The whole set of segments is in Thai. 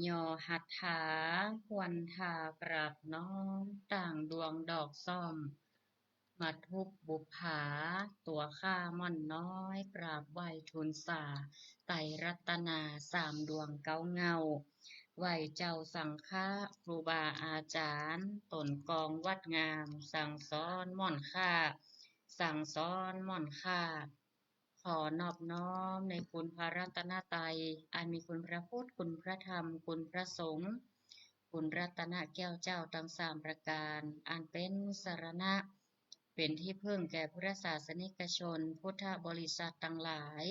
ย่อหัตถาควรทากราบน้อมต่างดวงดอกซ่อมมาทุบบุปผาตัวข้าม่อนน้อยกราบไหว้ทูลสาไตรรัตนาสามดวงเก้าเงาไหวเจ้าสังฆะครูบาอาจารย์ตนกองวัดงามสั่งสอนม่อนค่าสั่งสอนม่อนค่า ขอนอบน้อมในคุณพระรัตนตรัยอันมีคุณพระพุทธคุณพระธรรมคุณพระสงฆ์คุณรัตนแก้วเจ้าทั้งสามประการอันเป็นสรณะเป็นที่พึ่งแก่พุทธศาสนิกชนพุทธบริษัททั้งหลาย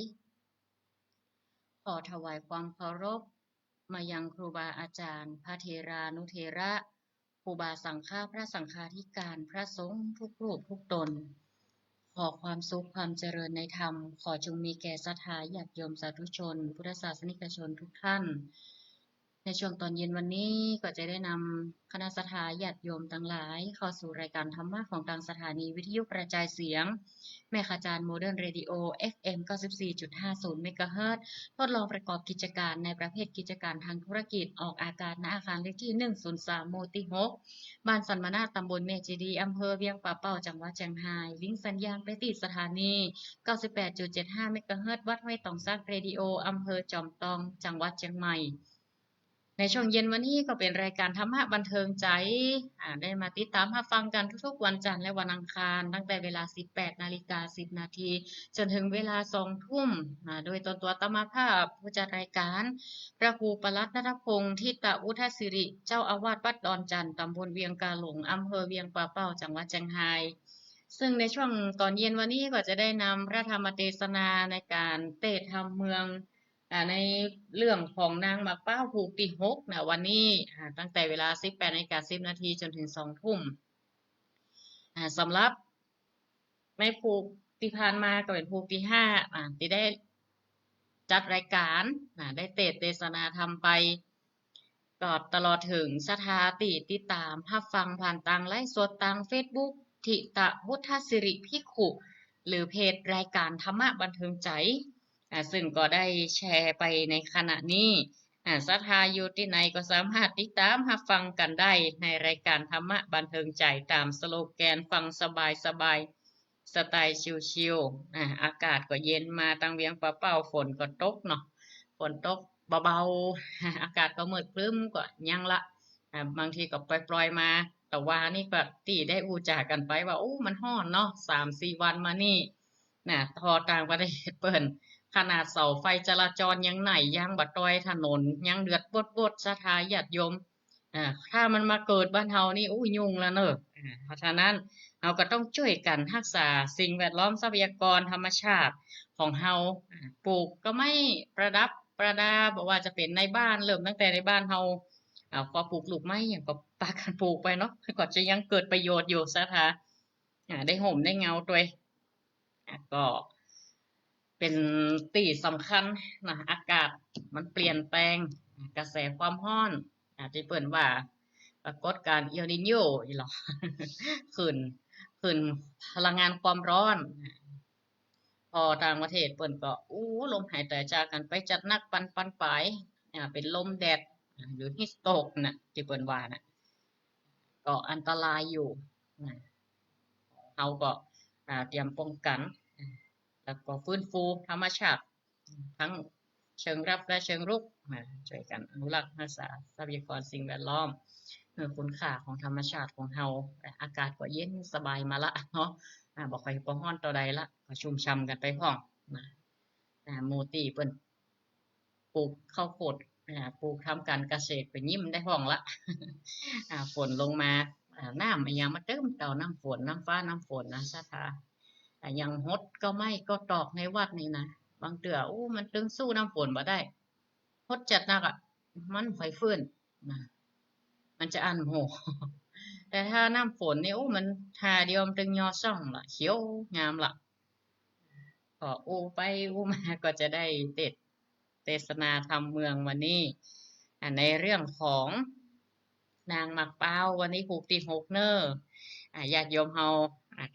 ขอถวายความเคารพมายังครูบาอาจารย์พระเทรานุเถระครูบาสังฆาพระสังฆาธิการพระสงฆ์ทุกรูปทุกตน ขอความสุขความเจริญในธรรมขอจงมีแก่ศรัทธาญาติโยมสาธุชนพุทธศาสนิกชนทุกท่านในช่วงตอนเย็นวันนี้ก็จะได้นำคณะศรัทธาญาติโยมทั้งหลายเข้าสู่รายการธรรมะของทางสถานีวิทยุกระจายเสียงแม่ขจารย์โมเดิร์นเรดิโอ FM 94.50 เมกะเฮิรตซ์ทดลองประกอบกิจการในประเภทกิจการทางธุรกิจออกอากาศณอาคารเลขที่103หมู่ที่6บ้านสันมนาตำบลเมจิดีอำเภอเวียงป่าเป้าจังหวัดเชียงรายลิงก์สัญญาณไปติดสถานี 98.75 เมกะเฮิรตซ์วัดห้วยตองซักเรดิโออำเภอจอมตองจังหวัดเชียงใหม่ในช่วงเย็นวันนี้ก็เป็นรายการธรรมะบันเทิงใจได้มาติดตามมาฟังกันทุกๆวันจันทร์และวันอังคารตั้งแต่เวลา 18:10 นาทีจนถึงเวลา 2 ทุ่มโดยตัวอาตมาภาพผู้จัดรายการพระครูปลัดณัฐพงศ์ทิตอุทัสิริเจ้าอาวาสวัดดอนจันทร์ตำบลเวียงกาหลงอำเภอเวียงป่าเป้าจังหวัดเชียงรายซึ่งในช่วงตอนเย็นวันนี้ก็จะได้นำพระธรรมเทศนาในการเตะธรรมเมืองในเรื่องของนางมะเป้าผูกปี6วันนี้ตั้งแต่เวลา 18:10 นาทีจนถึง 2 ทุ่มสำหรับในผูกที่ผ่านมาก็เป็นผูกที่5ที่ได้จัดรายการได้เทศนาธรรมไปก็ตลอดถึงสถาติดตามภาพฟังผ่านทางไลฟ์สดทาง Facebook ทิตะพุทธสิริภิกขุหรือเพจรายการธรรมะบันเทิงใจซึ่งก็ได้แชร์ไปในขณะนี้ศรัทธาอยู่ที่ไหนก็สามารถติดตามรับฟังกันได้ในรายการธรรมะบันเทิงใจตามสโลแกนฟังสบายสบายสไตล์ชิวๆอากาศก็เย็นมาตั้งเวียงป่าเป้าฝนก็ตกเนาะฝนตกเบาๆอากาศก็มืดครึ้มก็ยังละบางทีก็ปล่อยๆมาแต่ว่านี่ก็ตีได้อูจากันไปว่าโอ้มันร้อนเนาะ3-4 วันมานี่ทอต่างประเทศเปิ้นขนาดเสาไฟจราจรยังไหนยังบัดต้อยถนนยังเดือดปดๆศรัทธาญาติโยมถ้ามันมาเกิดบ้านเฮานี่อู้ยุ่งแล้วเนอะเพราะฉะนั้นเราก็ต้องช่วยกันรักษาสิ่งแวดล้อมทรัพยากรธรรมชาติของเฮาปลูกก็ไม่ประดับประดาบอกว่าจะเป็นในบ้านเริ่มตั้งแต่ในบ้านเฮาพอปลูกลูกไม้อย่างก็ปากันปลูกไปเนาะก็จะยังเกิดประโยชน์อยู่ซะท่าได้ห่มได้เงาตัวก็เป็นตีสำคัญนะอากาศมันเปลี่ยนแปลงกระแสความร้อนที่เปิ่นว่าปรากฏการณ์เอลนิโญอีหรอขึ้นขึ้นพลังงานความร้อนพอต่างประเทศเปิ่นก็อู้ลมหายใจจากกันไปจัดนักปันปลายเป็นลมแดดหรือฮิสโตกน่ะที่เปิ่นว่าน่ะก็อันตรายอยู่เราก็เตรียมป้องกันแล้วก็ฟื้นฟูธรรมชาติทั้งเชิงรับและเชิงรุกช่วยกันอนุรักษ์รักษาทรัพยากรสิ่งแวดล้อมคุณค่าของธรรมชาติของเราอากาศก็เย็นสบายมาละเนาะบอกไปบ่ฮ้อนต่อใดละก็ชุ่มช่ำกันไปพร้อมหมู่ตี้เปิ้นปลูกข้าวโพดปลูกทำการเกษตรไปยิ้มได้ห้องละฝนลงมาน้ำมันยังมาเติมเต่าน้ำฝนน้ำฟ้าน้ำฝนนะซะท่ายังฮดก็ไม่ก็ตอกในวัดนี่นะบางเตืออู้มันตึงสู้น้ำฝนบ่ได้ฮดจัดนักมันไฟฟื้นนะมันจะอันโหแต่ถ้าน้ำฝนนี่โอ้มันทาเดียวมันตึงยอซ่องละเขียวงามละก็อู้ไปอู้มาก็จะได้เทศนาธรรมเมืองวันนี้ในเรื่องของนางมักเป้าวันนี้ผูกตี6เนอญาติโยมเฮา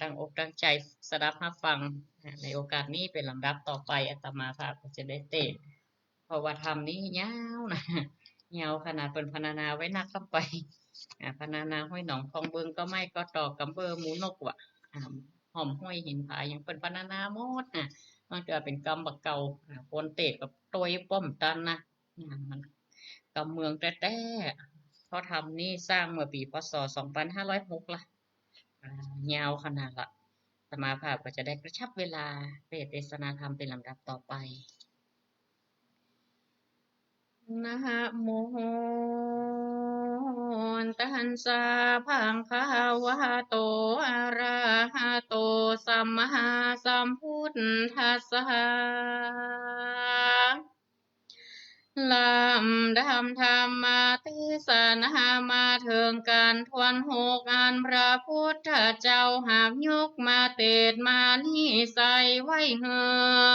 ตั้งอกตั้งใจสดับรับฟังในโอกาสนี้เป็นลำดับต่อไปอาตมาภาพก็จะได้เทศเพราะว่าธรรมนี้ยาวนะ ยาวขนาดเปิ่นพรรณนาไว้นักเข้าไปพรรณนาห้อยหนองคลองเบิงก็ไม่ก็ตอกกำเบอหมูนกว่ะหอมห้อยหินผาอย่างเปิ่นพรรณนาหมดมันก็เป็นกำบักเก่าคนเตะกับตัวป้อมตันนะมันกำเมืองแต่เขาทำนี่สร้างเมื่อปีพศ2506ล่ะยาวขนาดละสมาภาพก็จะได้กระชับเวลาเทศนาธรรมเป็นลำดับต่อไปนะโมตัสสะภะคะวะโตอะระหะโตสัมมาสัมพุทธัสสะลำดำธรรมาเทศนามาถึงการทวนหกอันพระพุทธเจ้าหากยกมาเตดมานิสัยไว้เหอ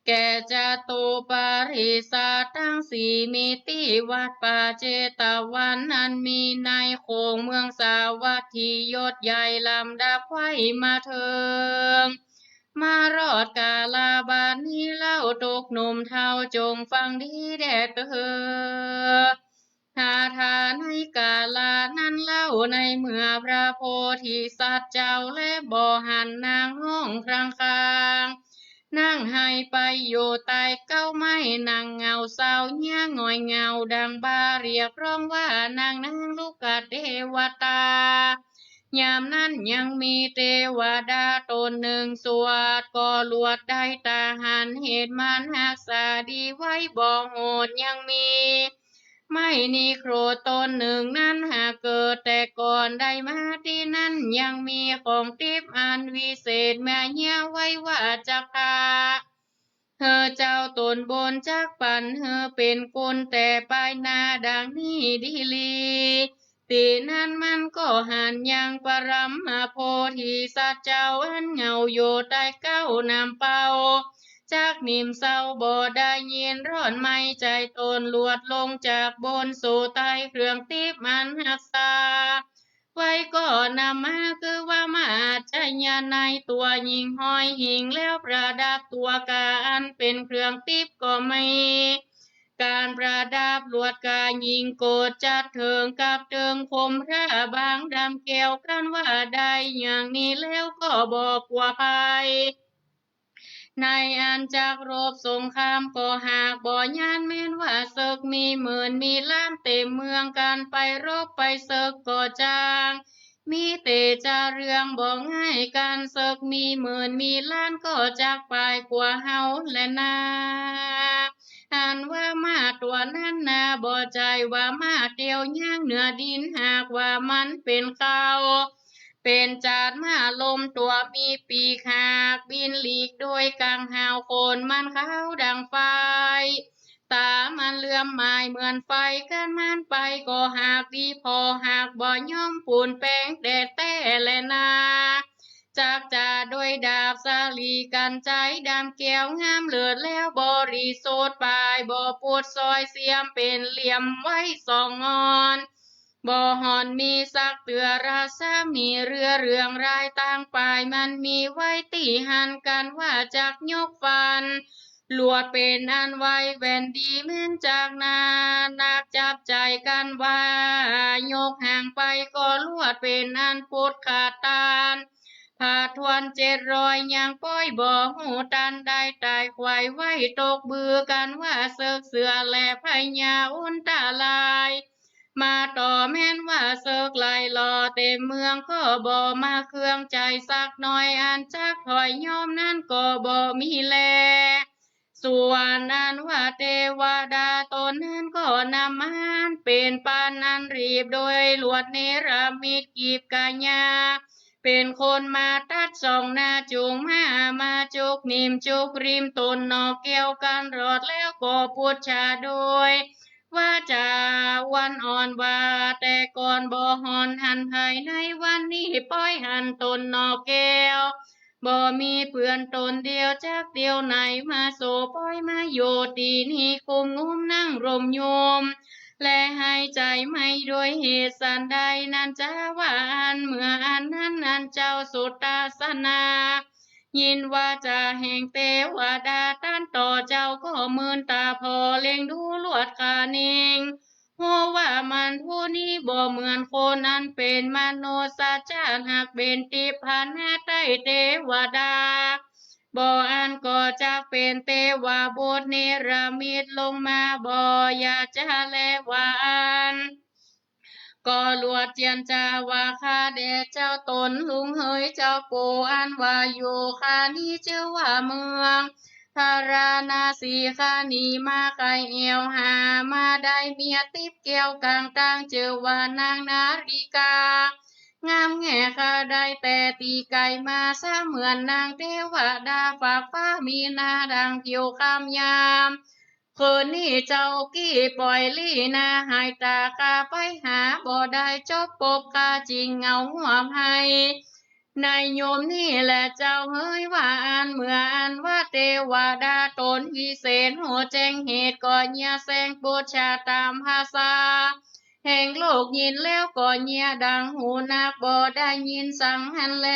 แก่จะตูปาริสาทั้งสี่มิติวัดป่าเจตวันอันมีในโคงเมืองสาวัตถียศใหญ่ลำดับไว้มาเถิงมารอดกาลาบานนี้เล่าตกหนุ่มเทาจงฟังดีแดดเอหาทาในกาลานั้นเล่าในเมื่อพระโพธิสัตว์เจ้าและบ่หันนางห้องครางคางนั่งให้ไปอยู่ใต้เก้าไม้นางเงาเศร้าเงี้ยงอยเงาดังบาเรียกร้องว่านางลูกกเทวตายามนั้นยังมีเทวดาตนหนึ่งสวดก็ลวดได้ตาหันเหตุมันหักษาดีไว้บ่โหดยังมีไม่นีโครตนหนึ่งนั้นหากเกิดแต่ก่อนได้มาที่นั่นยังมีของทิพย์อันวิเศษแม่เหี้ยไว้ว่าจักตาเธอเจ้าตนบนจักปันเธอเป็นคนแต่ปลายนาดังนี้ดีลีตีนั้นมันก็หันยังปรมาโพธิสัตว์เจ้าอันเงาโยใต้เก้านำเป่าจากนิมเศร้าบ่ได้ยินร้อนไม่ใจตนลวดลงจากบนสู่ใต้เครื่องทิพย์มันหักษาไว้ก็นำมาคือว่ามาจะญาในตัวยิงห้อยหิงแล้วประดับตัวการเป็นเครื่องทิพย์ก็ไม่การประดับลวดกายิงโกดจัดเถิงกับเถิงคมพระบางดำแก้วกันว่าได้อย่างนี้แล้วก็บอกว่าภัยในอันจากรบสงครามก็หากบ่ยานแม้นว่าศึกมีหมื่นมีล้านเต็มเมืองกันไปรบไปศึกก็จางมีเตจะเรื่องบ่ง่ายการศึกมีหมื่นมีล้านก็จากไปกว่าเฮาและนาอันว่ามาตัวนั้นนาบ่ใจว่ามาเตียวย่างเหนือดินหากว่ามันเป็นเขาเป็นจาดมาลมตัวมีปีกหากบินหลีกโดยกลางหาวโคนมันขาวดังไฟตามันเลื่อมหมายเหมือนไฟกันมันไปก็หากดีพอหากบ่ย่อมปูนแป้งแดดแต่และนาจากจ่าโดยดาบสาลีกันใจดำแก้วงามเลือดแล้วบริโสดปลายบ่ปวดซอยเสียมเป็นเหลี่ยมไว้สองงอนบ่หอนมีสักเตือราซามีเรือเรืองรายต่างปลายมันมีไว้ตีหันกันว่าจากยกฟันลวดเป็นอันไว้แว่นดีแม่นจากนานักจับใจกันว่ายกห่างไปก็ลวดเป็นอันพุดขาดตานผาทวน700ยังป้อยบ่หูตันได้ตายควายไว้ตกเบือกันว่าเสือกเสือและพญาอุนตาลายมาต่อแม่นว่าเสิกไหลรอเต็มเมืองก็บ่มาเครื่องใจสักหน่อยอันจักถอยยอมนั้นก็บ่มีแลส่วนอันว่าเทวดาตนนั้นก็นำมันเป็นปานอันรีบโดยลวดเนรมิตกีบกาญาเป็นคนมาตัดส่องหน้าจูงมาจุกนิมจุกริมต้นนอกเกี่ยวกันรอดแล้วก็พูดชาโดยว่าจะวันอ่อนว่าแต่ก่อนบ่หอนหันภายในวันนี้ป้อยหันต้นนอกแก้วบ่มีเพื่อนตนเดียวจากเดียวไหนมาโซป้อยมาโยตีนี่คุมงุมนั่งรมโยมและให้ใจไม่โดยเหตุสันใดนั้นจะว่าอันเมื่ออันนั้นอันเจ้าสุตตาสนา ยินว่าจะแห่งเทวดาต้านต่อเจ้าก็มืนตาพอเล็งดูลวดกาเนงโหว่ามันผู้นี้บ่เหมือนคนนั้นเป็นมโนสัจจานหากเป็นติพันหาใต้เทวดาบ่อันก็จะเป็นเทวาบุตรเนรมิตลงมาบ่อยากจะแลว่าอัน ก็ลวดเจียนจาว่าข้าเดชเจ้าตนลุงเฮยเจ้าโกอันว่าอยู่ข้านี้เจ้าว่าเมืองธารานาสีข้านี้มาไกลเอวหามาได้เมียติบเกี่ยวกลางต่างเจอว่านางนาฬิกางามแง่ข้าได้แต่ตีไก่มาซะเหมือนนางเทวดาฝากฟ้ามีนาดังเกี่ยวคำยามคืนนี้เจ้ากี้ปล่อยลี่นาหายตากาไปหาบ่ได้จบปบกาจริงเงาหัวให้นายโยมนี่แหละเจ้าเฮ้ยว่าอันเมื่ออันว่าเทวดาตนวิเศษโหแจ้งเหตุก่อนเนียแสงปูชาตามภาษาแห่งโลกยินแล้วก่อนเนียดังหูนักบ่ได้ยินสังหันแล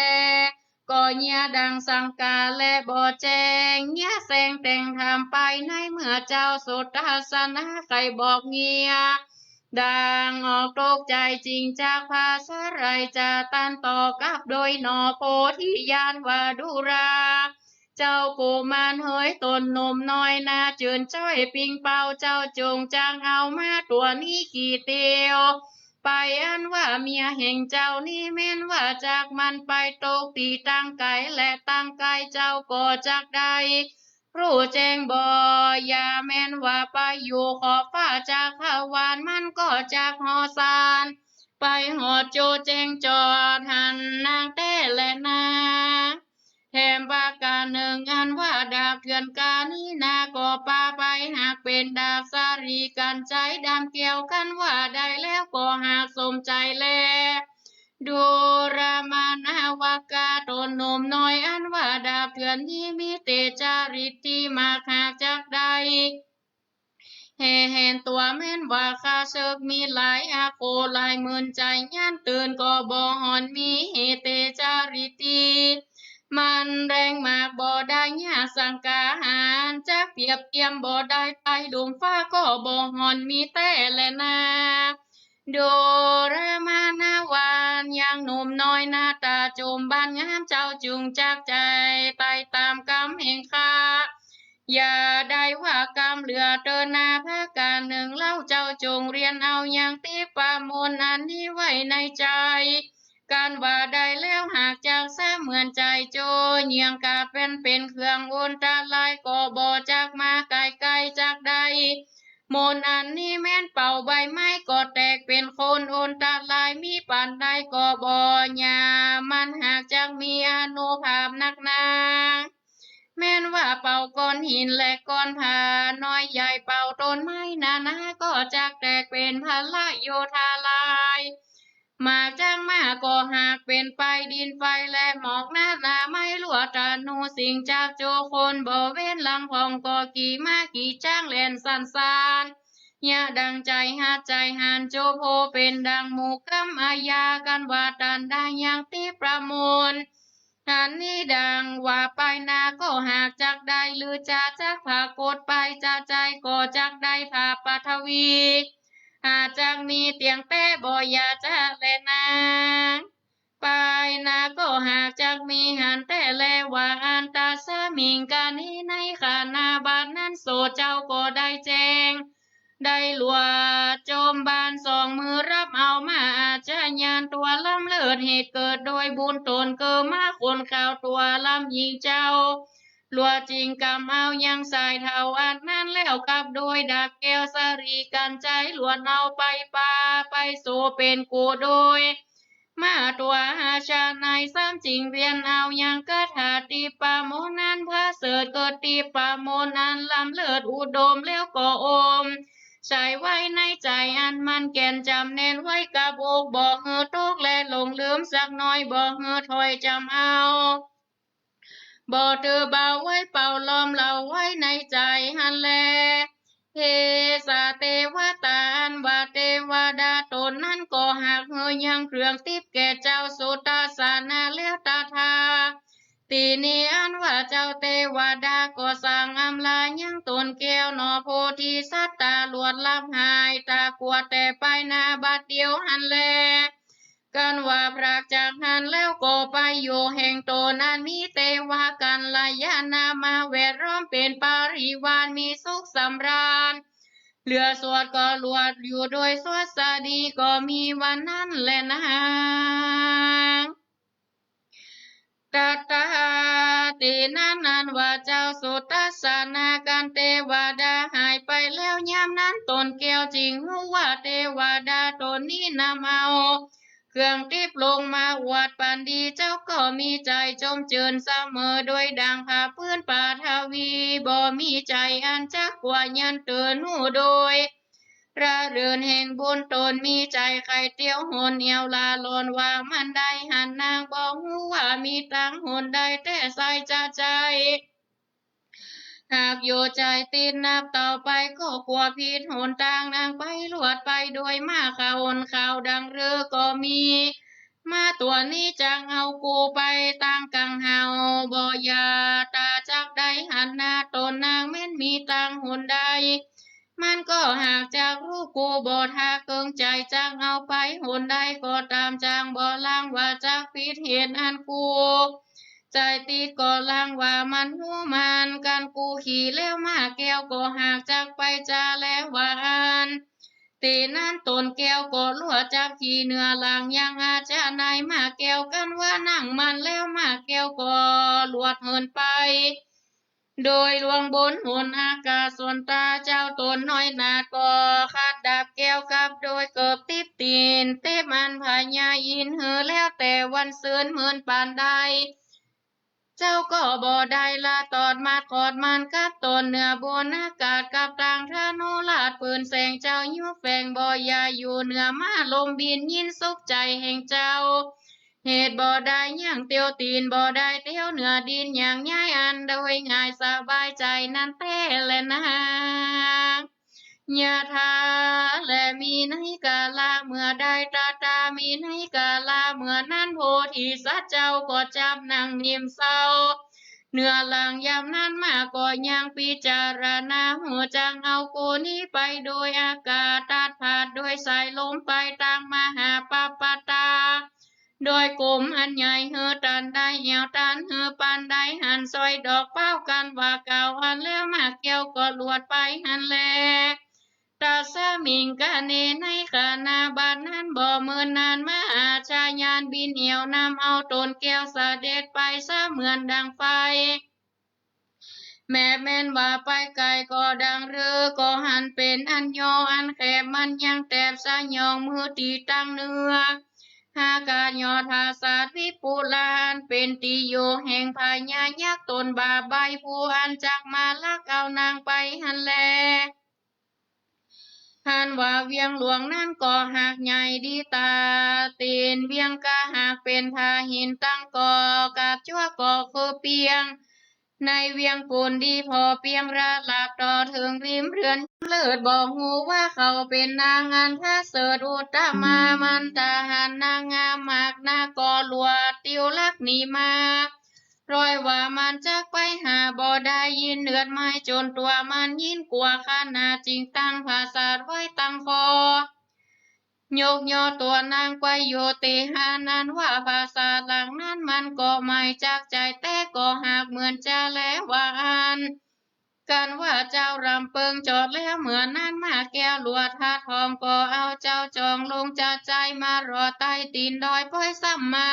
ก่อเนียดังสังกาและบ่แจ้งเนียแสงแต่งทำไปในเมื่อเจ้าสุดทัศนะใครบอกเงียดังออกตกใจจริงจากภาษาไรจะตันต่อกับโดยหนอโพธิญาณวาดุรา เจ้ากูมารเฮยตนหนุ่มน้อยนาจืนจ้อยปิงเป่าเจ้าจงจางเอามาตัวนี้กี่เตียวไปอันว่าเมียแห่งเจ้านี่แม่นว่าจากมันไปตกตีตั้งไก่และตั้งไก่เจ้าก็จากใดรู้แจ้งบ่อย่าแม่นว่าไปอยู่ขอบฟ้าจากขาวานมันก็จากหอสานไปหอดโจแจ้งจอดหันนางแต่และนางแถมว่าการหนึ่งอันว่าดาบเถื่อนกานี้นาก็ปาไปหากเป็นดาบสารีกันใจดำเกี่ยวกันว่าได้แล้วก็หากสมใจแลดูรามานาวากาตนหนุ่มน้อยอันว่าดาบเถื่อนนี้มีเตจาริตที่มาหากจากใด เห็นตัวแม่นว่าข้าเชิกมีหลายอาโคหลายหมื่นใจย่านตื่นก็บ่หอนมีเหตุเตจาริตีมันแรงมากบ่ได้ยาสังกาหารจะเปรียบเทียมบ่ได้ไตดุมฟ้าก็บ่หอนมีแต่และนาโดรามานาวานยังหนุ่มน้อยหน้าตาโจมบ้านงามเจ้าจุงจากใจไต่ตามกำแห่งข้า อย่าได้ว่ากรรมเหลือเดินหน้าภาคการหนึ่งเล่าเจ้าจงเรียนเอาอย่างที่ประมวลอันนี้ไว้ในใจการว่าได้แล้วหากจากแท้เหมือนใจโจเยียงกาเป็นเครื่องวนตาลายก็บ่จากมาไกลไกลจากใดมนต์อันนี้แม่นเป่าใบไม้ก็แตกเป็นโคนโอนตาลายมีปานใดก็บ่ยามันหากจากมีอนุภาพนักหนา แม่นว่าเป่าก้อนหินและก้อนผาน้อยใหญ่เป่าต้นไม้นาก็จากแตกเป็นพละโยธาลายหมากจ้างมาก็หากเป็นไฟดินไฟและหมอกหนาไม่รั่วตานูสิ่งจากโจคนบ่เว้นหลังพองก็กี่มากี่จ้างแลนสันสานอย่าดังใจหาใจหันโจโพเป็นดังหมูกำอาญากันว่าตันได้อย่างที่ประมวล อันนี้ดังว่าไปนาก็หากจักได้หรือจะจักผากดไปจะใจก็จักได้ผาปัทวีอาจจักมีเตียงแต่บ่อยาจะแลนาไปนาก็หากจักมีหันแต่แลว่าอันตาสามิงกานี้ในขานาบานนั้นโสเจ้าก็ได้แจ้ง ได้หลัวโจมบานสองมือรับเอามาอาจจะยานตัวล้ำเลิศเหตุเกิดโดยบุญตนเกิดมาคนข่าวตัวล้ำยิงเจ้าหลัวจริงกำเอายังสายเท่าอันนั้นแล้วกับโดยดาบแก้วสารีกันใจหลวนเอาไปป่าไปสู่เป็นกูโดย มาตัวหาชาในซ้ำจริงเรียนเอายังกะถาตีปาโมนันพระเสริฐเกิดตีปาโมนันลำเลิศอุดมแล้วก็โอม ใส่ไว้ในใจอันมันแก่นจำเน้นไว้กับอกบอกเฮือทุกและหลงลืมสักหน่อยบอกเฮือถอยจำเอาบ่เธอเบาไว้เป่าลอมเราไว้ในใจหันแลเฮสาเทวตาอันว่าเทวดาตนนั้นก็หักเฮอยังเครื่องทิพย์แก่เจ้าสุตาสานาเลี้ยวตาทาเท ตีนี้อันว่าเจ้าเทวดาก็สั่งอำลายังตนแก้วหนอโพธิสัตว์ตาลวดลับหายตากลัวแต่ไปนาบัดเดียวหันแลกันว่าพรากจากหันแล้วก็ไปอยู่แห่งตนอันมีเทวากันลายานามาแวดล้อมเป็นปาริวารมีสุขสำราญเหลือสวดก็ลวดอยู่โดยสวดสดีก็มีวันนั้นแหละนะตาตาตีนั้นว่าเจ้าสุทัสสนาการเทวดาหายไปแล้วยามนั้นตนแก้วจริงรู้ว่าเทวดาตนนี้นำเอาเครื่องทิพย์ลงมาอวดปันดีเจ้าก็มีใจจมเจิญเสมอโดยดังผาพื้นป่าทวีบ่มีใจอันจักกว่ายันเตือนหูโดยระเรือนแห่งบุญตนมีใจใครเตี้ยวหนเอียวลาลนว่ามันได้หันนางบอกว่ามีตังหนได้แต่ใส่จะใจหากอยู่ใจติดนับต่อไปก็กลัวผิดหนทางนางไปลวดไปโดยมาข่าวข่าวดังเรือก็มีมาตัวนี้จังเอากูไปตั้งกังเฮาบ่ยาตาจักได้หันหน้าตนนางแม่นมีตังหนใดมันก็หากจากรู้กูบ่ทาเกิงใจจังเอาไปหนใดก็ตามจางบ่ล่างว่าจากผิดเหตุอันกูใจติดก็ล่างว่ามันหูมันกันกูขี่แล้วมาแก้วก็หากจากไปจาแล้วว่าอันตีนั้นตนแก้วก็ลัวจากขี่เนื้อลางยังอาจจะนายมาแก้วกันว่านั่งมันแล้วมาแก้วก็ลวดเหินไปโดยลวงบนหุนอากาศส่วนตาเจ้าตนน้อยนาดก็ขาดดับแก้วกับโดยเกิบติดตีนเต้มันพญายินเหือแล้วแต่วันเสือนเหมือนปานใดเจ้าก็บ่ได้ละตอดมาขอดมันกับตนเนื้อบนอากาศกับต่างทะโนลาดปืนแสงเจ้ายุแฝงบ่ยาอยู่เหนือมาลมบินยินสุขใจแห่งเจ้าเหตุบ่ได้ย่างเตียวตีนบ่ได้เตียวเหนือดินอย่างง่ายอันโดยง่ายสบายใจนั้นแท้แลนะยะถาและมีในกาลาเมื่อใดตามีในกาลาเมื่อนั้นโพธิสัตว์เจ้าก็จับนางนิ่มเศร้าเนื้อหลังยามนั้นมาก็ยังพิจารณาหัวจังเอากูนี้ไปโดยอากาศตัดผาดโดยสายลมไปตางมหาปปตาโดยกลมอันใหญ่เฮือตันได้เหี่ยวตันเฮือปันได้หันซอยดอกเป้ากันว่าเก่าอันแล้วมาเกี่ยวก็ลวดไปหันแลตาสมิงกะเนในขณะบัดนั้นบ่เมินนานมาอาชายานบินเหี่ยวนำเอาตนแก้วเสด็จไปซะเหมือนดังไฟแม่แม่นว่าไปไกลก็ดังเรือก็หันเป็นอันโยอันแคบมันยังแตบสะยองมือตีตั้งเนื้อหากาญอทาสาวิปุลานเป็นติโยแห่งพญายักษ์ตนบาใบผู้อันจักมาลักเอานางไปหันแลหันว่าเวียงหลวงนั่นก็หากใหญ่ดีตาตีนเวียงกะหากเป็นพาหินตั้งก่อกาบชั่วก็คือเปียงในเวียงปูนดีพอเปียงราลาบต่อถึงริมเรือนเลิศบอกหูว่าเขาเป็นนางงานท่าเสดอุตตมามันตาหันนางงามมากนาก่อลวดติวลักหนีมารอยว่ามันจักไปหาบ่ได้ยินเนือดไม้จนตัวมันยินกลัวขนาดจริงตั้งภาษาไว้ตั้งคอยกยอตัวนางไปโยติหานั้นว่าภาษาหลังนั้นมันก็ไม่จักใจแต่ก็หากเหมือนจะแล้วว่าอันกันว่าเจ้ารำเปิงจอดแล้วเหมือนนั้นมาแก้วลวดท่าทองก็เอาเจ้าจองลงจะใจมารอใต้ตีนดอยพ้อยซ้ำมา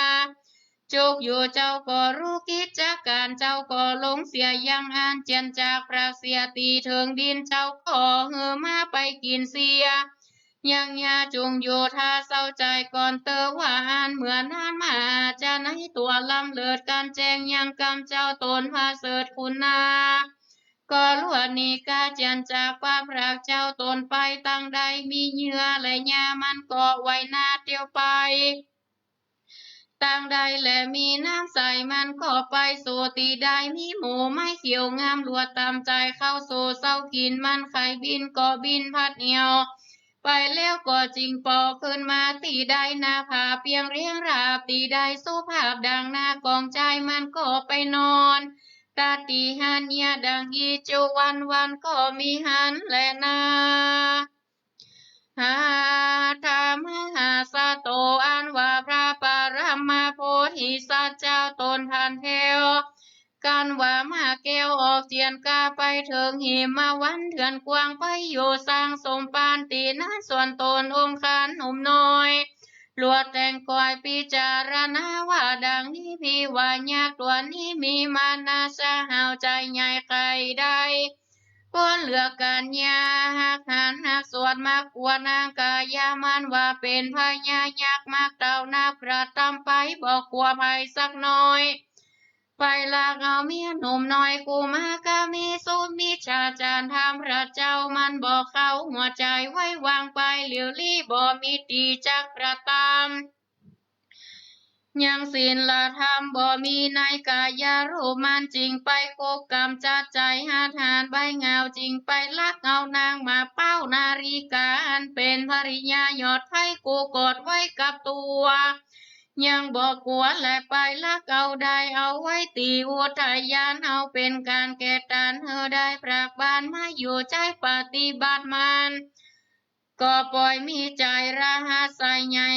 จุกอยู่เจ้าก็รู้กิจการเจ้าก็ลงเสียยังอันเจียนจากพระเสียตีเถิงดินเจ้าก็เหือมาไปกินเสียยังยาจงโยธาเศร้าใจก่อนเตอว่าอันเหมือนนั้นมาจะในตัวลำเลิดการแจงยังกำเจ้าตนพาเสดคุณนาก็ลวดนีกาเจียนจากป้าพระเจ้าตนไปตั้งใดมีเหยื่อและยามันก็ไว้หน้าเตียวไปต่างใดและมีน้ำใสมันก็ไปโซตีได้มีหมูไม่เขียวงามลวดตามใจเข้าโซเศร้ากินมันไข่บินก็บินพัดเหี่ยวไป แล้วก็จริงปอขึ้นมาตีได้หน้าผาเพียงเรียงราบตีได้สุภาพดังหน้ากองใจมันก็ไปนอนตาตีหันเนียดังอีจูวันก็มีหันแลนาหาธรรมหาสะโตอันว่าพระปรมาโพธิสัตว์เจ้าตนทันเทวกันว่ามาแก้วออกเจียนกาไปถึงหิมาวันเถื่อนกวางไปอยู่สร้างสมปานตีนั้นส่วนตนองค์การหนุ่มน้อยลวดแต่งกอยพิจารณาว่าดังนี้พี่ว่ายากตัวนี้มีมานาสะหาวใจใหญ่ใครได้ก้นเหลือกันยาหักหันหักสวดมากกว่านางกายามันว่าเป็นพญายักษ์มากเต่านาพระตำไปบอกกลัวภัยสักหน่อยไปลากเอาเมียหนุ่มน้อยกูมากามีสูตรมีชาจารย์ทำพระเจ้ามันบอกเขาหัวใจไว้วางไปเหลียวลี่บ่มีตีจักประตามยังศีลธรรมบ่มีในกายารูปมันจริงไปโกกรรมจัดใจหาทานใบเงาจริงไปลักเอานางมาเป้านาฬิกาอันเป็นภริยายอดไทยกูกดไว้กับตัวยังบอกกลัวและไปลักเอาได้เอาไว้ตีอุทยานเอาเป็นการแก่ตันเธอได้ปรากบานมาอยู่ใจปฏิบัติมันก็ปล่อยมีใจระหัสใส่ใหญ่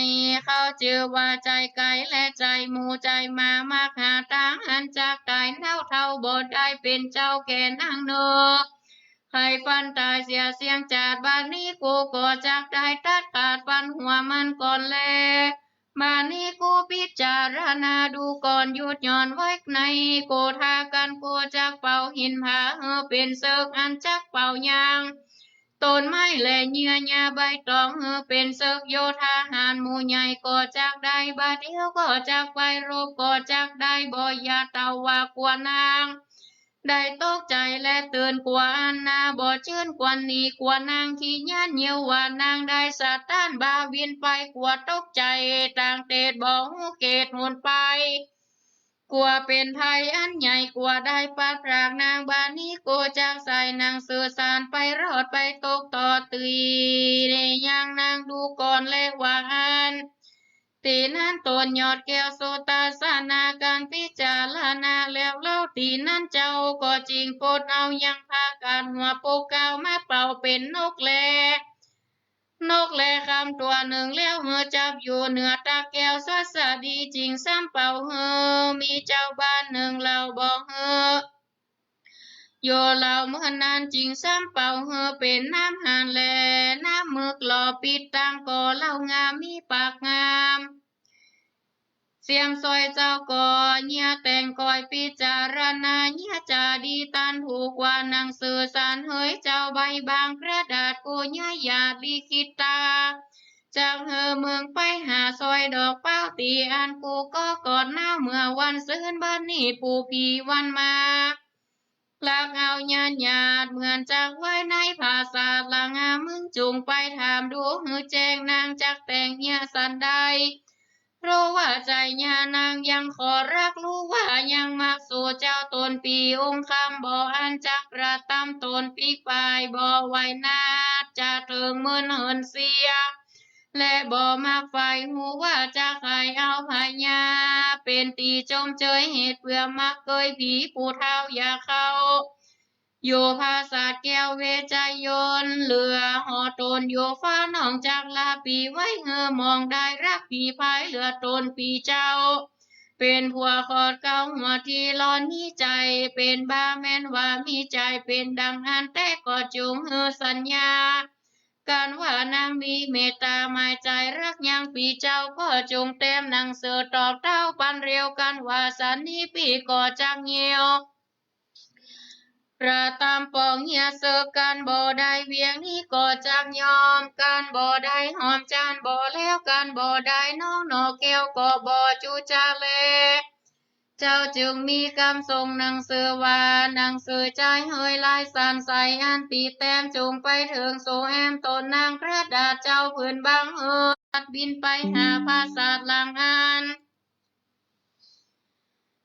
เขาเจือว่าใจไก่และใจหมูใจมามากหาทางอันจากตายเท่าบทได้เป็นเจ้าแก่นางเนอใครฟันตายเสียเสียงจาดบ้านนี้กูก็จากได้ตัดขาดฟันหัวมันก่อนแลบ้านนี้กูพิจารณาดูก่อนหยุดหย่อนไว้ในโกทากันกูจากเป่าหินผาเป็นเซิกอันจักเป่ายางต้นไม้และเยื่อหญ้าใบตองเป็นเสกโยธาหารหมู่ใหญ่ก็จากได้บาดเดียวก็จากไปรบก็จากได้บ่ยาเตาว่ากว่านางได้ตกใจและตื่นกว่าอันนาบ่ชื่นกว่านี้กว่านางขี้ญาณเหี่ยวว่านางได้สะต้านบาวินไปกว่าตกใจต่างเตดบ่หูเกตหุนไปกลัวเป็นภัยอันใหญ่กลัวได้ปัดพรากนางบ้านนี้โกจากใส่นางสื่อสารไปรอดไปตกต่อตีในยังนางดูก่อนเลกว่าอันตีนั้นตนยอดแก้วโสตาสานาการพิจารณาแล้วเล่าตีนั้นเจ้าก็จริงโปรดเอายังพาการหัวโปกาวมาเป่าเป็นนกแลนกแลคำตัวหนึ่งเลี้ยวเหือจับอยู่เหนือตาแก้วสวัสดีจริงซ้ำเป่าเหือมีเจ้าบ้านหนึ่งเราบอกเหือโยเราเมื่อนานจริงซ้ำเป่าเหือเป็นน้ำหานแลน้ำมึกหล่อปิดตังก่อเล่างามมีปากงามเสียมซอยเจ้าก่อเนี่ยแต่งก่อยพิจารณาเนี่ยจะดีตันถูกกว่าหนังสื่อสารเฮ้ยเจ้าใบบางกระดาษกูเนี่ยหยาดลิขิตตาจากเมืองไปหาซอยดอกเป้าตีอันกูก็กอดหน้าเมื่อวันซื้นบ้านนี้ปูปีวันมาลากเอาญาณญาติเหมือนจากไว้ในภาษาลางามึงจุงไปถามดูหือแจ้งนางจักแต่งเฮียสันใดรู้ว่าใจญานางยังขอรักรู้ว่ายังมักสู่เจ้าตนปีองค์คำบ่อันจักประตำตนปีกปลายบ่ไหวนาจะถึงมืนเหินเสียและบ่มักไฟหูว่าจะใครเอาพญาเป็นตีจมเจยเหตุเพื่อมักเกยผีผู้เท่าอย่าเข้าโยภาษาแก้วเวจยนเหลือหอตนโยฟ้าน้องจากลาปีไว้มองได้รักปีพายเหลือตนปีเจ้าเป็นผัวขอดเก้าหัวที่ร้อนนี้ใจเป็นบ้าแม่นว่ามีใจเป็นดังอันแต่ก็จุงสัญญาการว่านางมีเมตตาหมายใจรักยังปีเจ้าก็จงเต็มหนังสือตอบเต้าปันเรียวกันว่าสันนี้ปีก็จักเงียวประตามปองเฮียเสกกันบ่ได้เวียงนี้ก็จักยอมกันบ่ได้หอมจานบ่แล้วกันบ่ได้น้องนอแก้วก็บ่จูจาเลเจ้าจึงมีคำทรงหนังสือว่าหนังสือใจเฮยลายสันใสอันปีแต้มจงไปถึงโซแอมตนนางกระดาษเจ้าพื้นบางตัดบินไปหาภาษาหลังอัน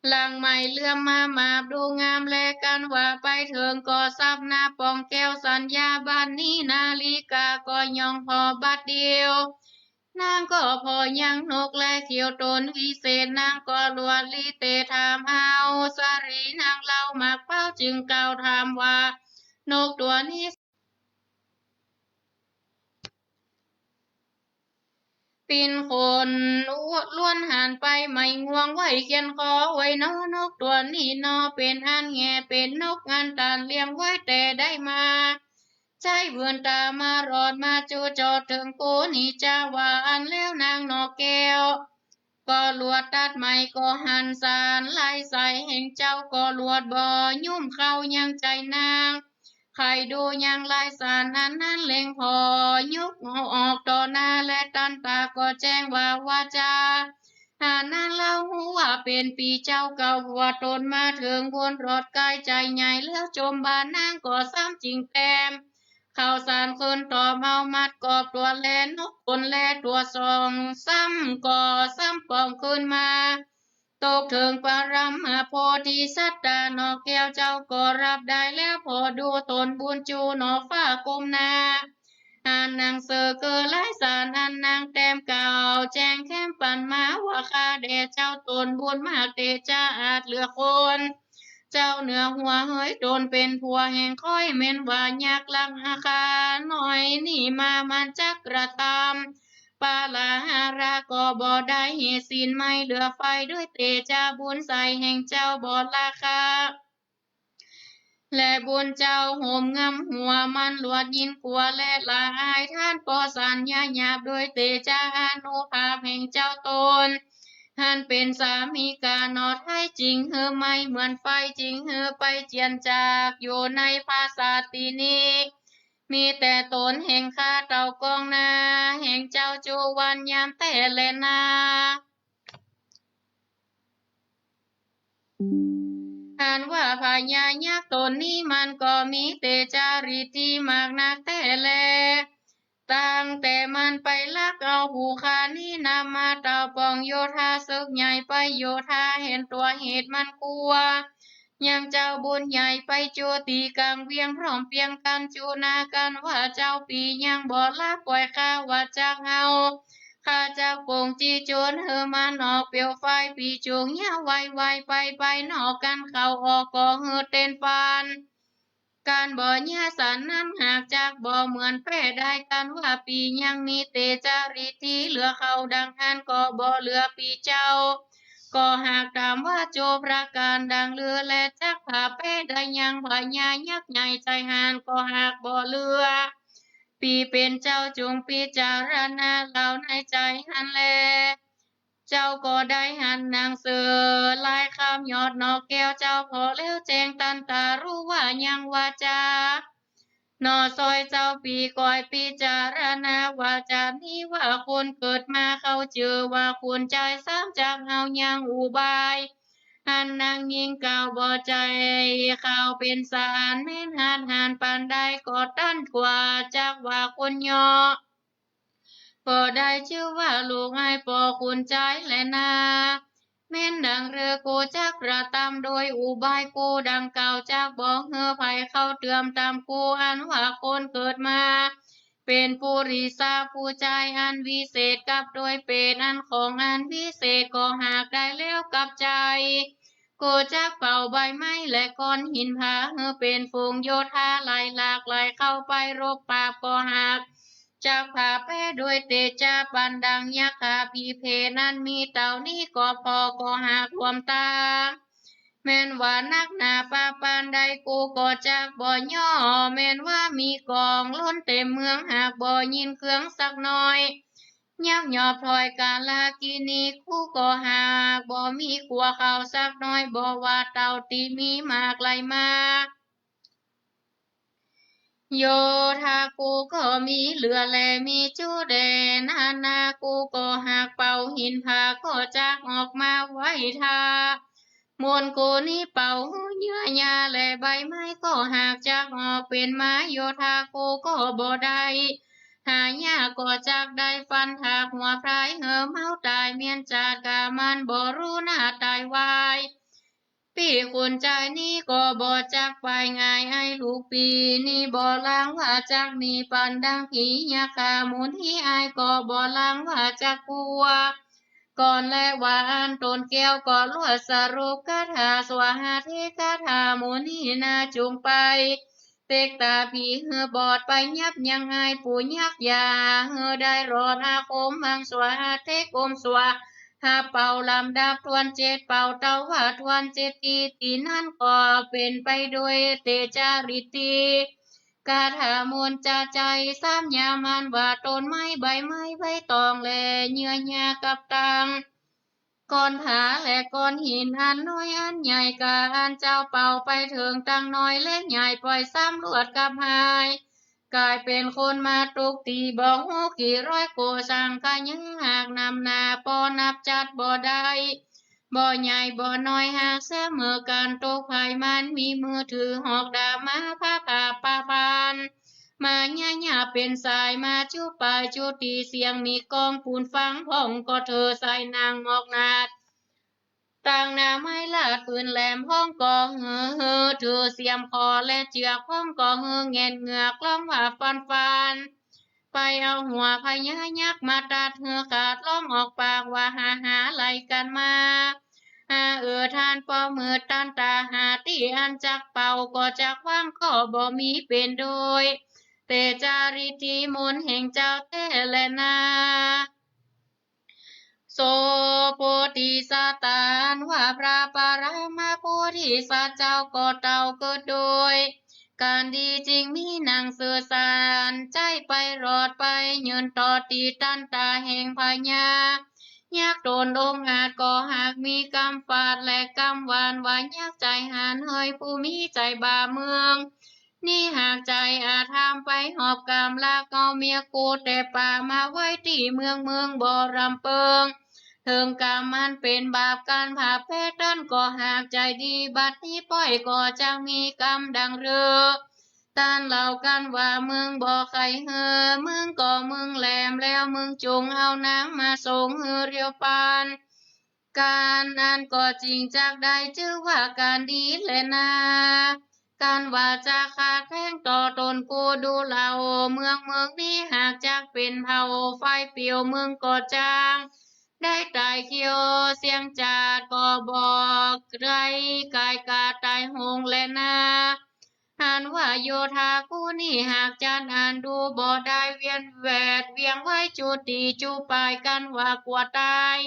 หลังไม่เลื่อมมาดูงามแลกันว่าไปเถิงก็ซับหน้าปองแก้วสัญญาบ้านนี้นาฬิกาก็ยองพอบัดเดียวนางก็พอยังนกและเขียวตนวิเศษนางก็ลวดลีเตถามเอาสรีนางเล่ามักเป้าจึงกล่าวถามว่านกตัวนี้ ปีนคนล้วนหันไปไม่ง่วงไว้เขียนคอไว้นอนกตัวนี้นอเป็นอันแงเป็นนกงานตานเลี้ยงไว้แต่ได้มาใช้เบือนตามารอดมาจูจอดถึงกูนี่จะว่าอันแล้วนางนกแก้วก็ลวดตัดไม่ก็หันสารไล่ใส่แห่งเจ้าก็ลวดบ่ยุ่มเข้ายังใจนาง ใครดูยังลายสารนั้นเล็งพอยกเอาออกต่อหน้าและตันตาก็แจ้งว่าจาหานั้นเล่าหูว่าเป็นปีเจ้าเก่าว่าตนมาถึงบนรถกายใจใหญ่แล้วจมบานนางก็ซ้ำจริงแต้มข่าวสารคนต่อเมามัดกอบตัวแลนกคนแลตัวสองซ้ำก่อซ้ำปองขึ้นมา ตกถึงปรมาโพธิสัตตานอกแก้วเจ้าก็รับได้แล้วพอดูตนบุญจูนอฟ้ากลมนาอ่านนางเสอเกอไล่สารอันนางแต้มเก่าแจ้งแค้มปันมาว่าข้าแด่เจ้าตนบุญมากเตจ้าอาจเหลือคน เจ้าเหนือหัวเฮ้ยโดนเป็นผัวแห่งค่อยเม่นว่ายักลังอาคาหน่อยนี่มามันจักกระทำ ปาลาหาราก็บ่ได้เหตุสินไม่เหลือไฟด้วยเตจาบุญใสแห่งเจ้าบ่ราคา และบุญเจ้าโหมงำหัวมันหลวดยินกลัวและละอายท่านปอสัญญาหยาบโดยเตจาอนุภาพแห่งเจ้าตนท่านเป็นสามีกานอดให้จริงเฮอไม่เหมือนไฟจริงเฮอไปเจียนจากอยู่ในภาษาตีนี้มีแต่ตนแห่งข้าเต่ากองนาแห่งเจ้าจูวันยามแต่แลนาอ่านว่าพญายักษ์ตนนี้มันก็มีเตจาริที่มากนักแต่แลตั้งแต่มันไปลักเอาหูคานี่นำมาเต่าปองโยธาศึกใหญ่ไปโยธาเห็นตัวเหตุมันกลัวยังเจ้าบุญใหญ่ไปโจตีกังเวียงพร้อมเพียงกันจูนากันว่าเจ้าปียังบ่ละปล่อยข้าว่าจากเอา ข้าจากโป่งจีโจนเฮอมันออกเปลวไฟปีจูงเหี้ยไวไปนอกกันเข้าออกก็เฮอเต้นปานการบ่เหี้ยสันนั้นหากจากบ่เหมือนแพร่ได้กันว่าปียังมีเตจาริที่เหลือเขาดังอันก็บ่เหลือปีเจ้าก็หากถามว่าโจประการดังเรือและจักผาเป้ได้ยังพญายักษ์ใหญ่ใจหานก็หากบ่เรือ ปีเป็นเจ้าจงพิจารณาเราในใจหันแล เจ้าก็ได้หันนางเสือลายคำยอดนอกแก้วเจ้าพอแล้วแจ้งตันตารู้ว่ายังวาจานอซอยเจ้าปีก่อยพิจารณาว่าจานี้ว่าคนเกิดมาเขาเจอว่าคุณใจสามจากเฮายังอุบายหันนางยิงเก่าบ่ใจข่าวเป็นสารแม่นหันปานใดก็ตั้นกว่าจากว่าคนย่อ ก็ได้ชื่อว่าลูกให้ปอคุณใจและนาแม่นดังเรือกูจักกระทำโดยอุบายกูดังเก่าจากบอกเฮือไผเข้าเตือมตามกูอันว่าคนเกิดมา เป็นผู้ริษาผู้ใจอันวิเศษกับโดยเป็นอันของอันวิเศษก็หากได้แล้วกับใจกูจักเป่าใบไม้และก้อนหินผาเฮือเป็นฝูงโยธาไหลหลากไหลเข้าไปรบปราบก็หาก จากผาแพ้ด้วยเตจาปันดังยักษ์ขาพีเพนั้นมีเต่านี้ก็พอก็หากรวมตาแม่นว่านักหนาปาปานใดกูก็จากบ่ย่อแม่นว่ามีกองล้นเต็มเมืองหากบ่ยินเครื่องสักหน่อยยักหยอบพลอยกาลากินีคู่ก็หากบ่มีขัวเขาสักน้อยบ่ว่าเต่าตีมีมากไหลมา โยธากูก็มีเหลือแลมีจูแดนอานากูก็หากเป่าหินผาก็จากออกมาไว้ทามวลกูนี่เป่าเยื่อหญ้าและใบไม้ก็หากจากออกเป็นไม้โยธากูก็บ่ได้หาหญ้าก็จากได้ฟันถากหัวพรายเหือเมาตายเมียนจาดกามันบ่รู้หน้าตายวาย ปีคนใจนี้ก็บ่จักไปง่ายไอ้ลูกปีนี่บ่ล้างว่าจักนี่ปันดังผียาคามุนที่ไอ้ก็บ่ล้างว่าจักกลัวก่อนและวานตนแก้วก็ลวดสรุปคาถาสวหาเทคาถามุนีนาจุงไปเตกตาผีเหือบอดไปยับยังไงปู่ยักยาเหือได้รอดอาคมมังสวหาเทกมสวหาเป่าลำดับทวนเจ็ดเป่าเต้าว่าทวนเจ็ดตีตีนั่นก็เป็นไปโดยเตจาริตีกาถามวลจะใจสามยามันว่าต้นไม้ใบไม้ใบตองแลเยื่อหญ้ากับตังก้อนผาและก้อนหินอันน้อยอันใหญ่กาอันเจ้าเป่าไปถึงตังน้อยเล็กใหญ่ปล่อยซ้ำลวดกับหายกลายเป็นคนมาตุกตีบอกหูกี่ร้อยโกสังกายังหากนำนาปอนับจัดบ่ได้บ่ใหญ่บ่น้อยหากเสมอกันตกภัยมันมีมือถือหอกดาบมาพาผาปาพานมาหญ้าเป็นสายมาจุปายจุตีเสียงมีกองปูนฟังพ่องก็เธอใส่นางมอกนาดต่างนาไม้ลาดปืนแหลมห้องก็เฮือเฮือถือเสียมคอและเจือกห้องก็เฮือเงินเหงือกล้องว่าฟันไปเอาหัวพญายักษ์มาตัดเหือขาดร้องออกปากว่าหาไหลกันมาทานปอมือตันตาหาตีอันจักเป่าก็จักว่างก็บ่มีเป็นโดยเตจาริตีมนแห่งเจ้าเตแลนาโสโพธิสัตตานว่าพระปรามาโพธิสัตว์เจ้าก็เต่าเกิดโดยการดีจริงมีนางสื่อสารใจไปรอดไปยืนต่อตีตันตาแห่งพญายากโดนองอาจก็หากมีกรรมฝาดและกรรมหวานหวานยากใจหานเฮยผู้มีใจบาเมืองนี่หากใจอาทำไปหอบกรรมลากเอาเมียกูแต่ป่ามาไว้ที่เมืองบ่รำเปิงเทิงกรรมมันเป็นบาปการผ่าเพศดันก็หากใจดีบัดนี้ปล่อยก็จะมีกรรมดังเรือตานเล่ากันว่ามึงบ่ใครเฮอมึงก็มึงแหลมแล้วมึงจงเอานางมาส่งเฮือเรียวปานการนั้นก็จริงจากได้ชื่อว่าการดีแลนาการว่าจะขาดแข้งต่อตนกูดูเหล่าเมืองนี้หากจากเป็นเผาไฟเปียวเมืองก็จางได้ตายเขียวเสียงจาดก็บอกไรกายกาตายหงและนาอ่านว่าโยธากูนี่หากจานอ่านดูบ่ได้เวียนแวดเวียงไว้จุตีจูปายกันว่ากลัวตาย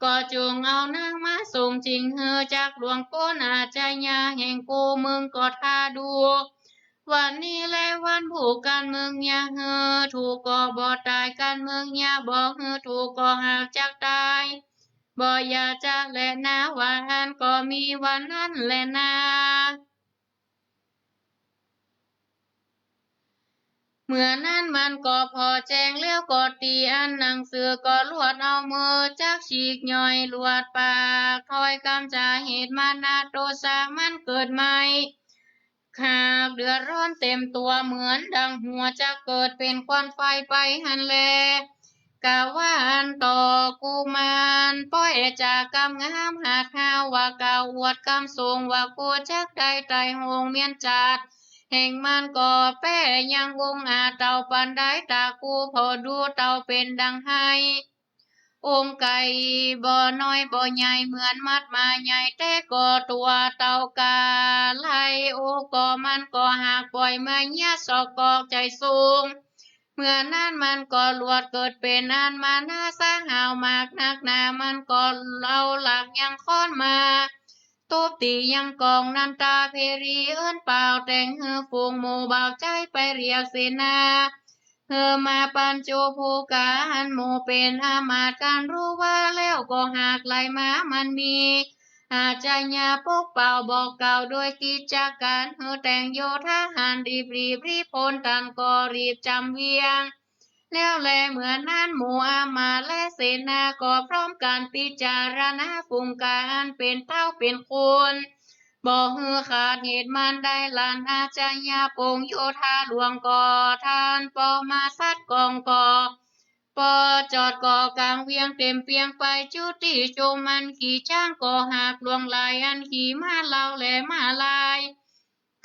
ก็จงเอานางมาส่งจริงเฮอจากหลวงโกนาใจยาแห่งกูมึงก็ท่าดูวันนี้และวันผูกกันมึงอย่าเฮอถูกก็บ่ตายกันมึงอย่าบ่เฮอถูกก็หากจักตายบ่อย่าจะแลนะวันก็มีวันนั้นแลนะเมื่อนั้นมันก็พอแจ้งแล้วก็ตีอันหนังสือก็ลวดเอามือจักฉีกย่อยลวดปากถอยกำจาเหตุมานาโตสามันเกิดใหม่หากเดือดร้อนเต็มตัวเหมือนดังหัวจะเกิดเป็นควันไฟไปหันแลกาว่าอันต่อกูมานป้อยจากกำงามหาข้าวว่ากาวอวดกำทรงว่ากูจักได้ไตหงเมียนจัดแห่งมันก็แป้ยังวงอาเต่าปันได้ตากูพอดูเต่าเป็นดังให้องค์ไก่บ่อน้อยบ่อใหญ่เหมือนมัดมาใหญ่แต่ก็ตัวเต่ากาไลโอก็มันก็หากปล่อยมาเงียสอกกอกใจสูงเมื่อนั้นมันก็ลวดเกิดเป็นอันมาหน้าสร้างหาวมากนักหนามันก็เอาหลักยังค้อนมาตูบตียังกองนันตาเพรีเอิ้นเปล่าแต่งเฮือฟูงหมู่บ่าวใจไปเรียกเสนาเฮอมาปันโจภูการหมู่เป็นอามาตย์การรู้ว่าแล้วก็หากไหลมามันมีอาจารยาปกเป่าบอกเก่าโดยกิจการเฮอแต่งโยธาหารรีบพลตันก็รีบจำเวียงแล้วแลเหมือนนั้นหมู่อามาตย์และเสนาก็พร้อมการพิจารณาฟุงการเป็นเต้าเป็นคนบ่ฮือขาดเหตุมันได้ลานอาจารยาปงโยธาหลวงก่อทานปอมาสัดกองก่อป ปอจอดก่อกลางเวียงเต็มเปียงไปจุติโจมมันขี่ช้างก่อหากลวงลายอันขี่มาเล่าแหลมาลาย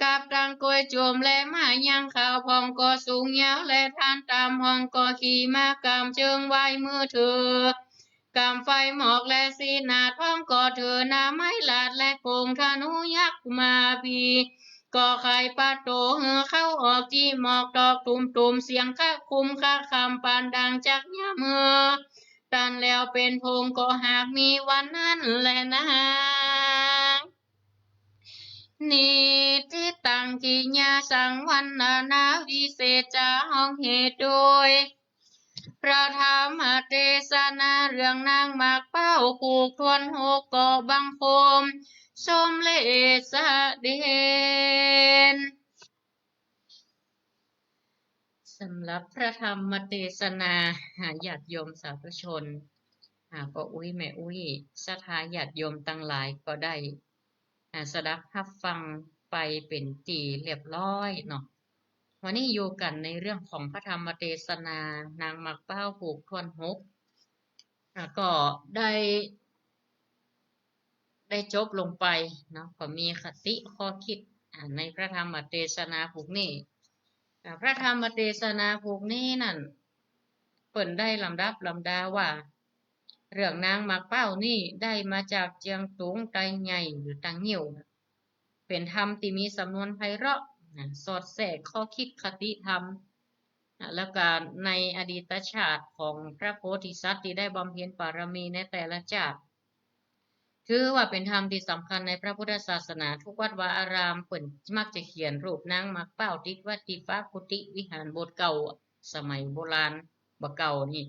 กับตังกวยโจมแลมายังข่าวพองก็สูงยาวและทานตามห้องก็ขี่มากำเชิงไว้มือเธอกำไฟหมอกและสีหนาท้องก็เธอหน้าไม้ลาดและโกงธนูยักษ์มาพีก็ไข่ปลาโตเหือเข้าออกจีหมอกดอกตุ่มเสียงคะคุมคะคำปานดังจากยาเมือตันแล้วเป็นพงก็หากมีวันนั้นแหละนะนิทิตังกิญญาสังวันนาวิเศษจาห้องเหตุโดยพระธรรมเทศนาเรื่องนางหมากเป้าผูกทวนหกก่อบังคมสมเลสเดนสำหรับพระธรรมเทศนาญาติโยมสาธุชนพ่ออุ้ยแม่อุ้ยศรัทธาญาติโยมตั้งหลายก็ได้สดับรับฟังไปเป็นตีเรียบร้อยเนาะวันนี้อยู่กันในเรื่องของพระธรรมเทศนานางหมากเป้าผูกทวนหกก็ได้จบลงไปเนาะก็มีคติข้อคิดในพระธรรมเทศนาผูกนี้พระธรรมเทศนาผูกนี้นั่นเปิ่นได้ลำดับลำดาว่าเรื่องนางหมากเป้านี่ได้มาจากเจียงตุงไตใหญ่หรือตังเหี่ยวเป็นธรรมที่มีสำนวนไพเราะสอดแทรกข้อคิดคติธรรมแล้วก็ในอดีตชาติของพระโพธิสัตว์ที่ได้บำเพ็ญบารมีในแต่ละชาติถือว่าเป็นธรรมที่สำคัญในพระพุทธศาสนาทุกวัดวาอารามเปิ่นมักจะเขียนรูปนางหมากเป้าติดวัดติฟ้ากุฏิวิหารโบสถ์เก่าสมัยโบราณบ่เก่านี่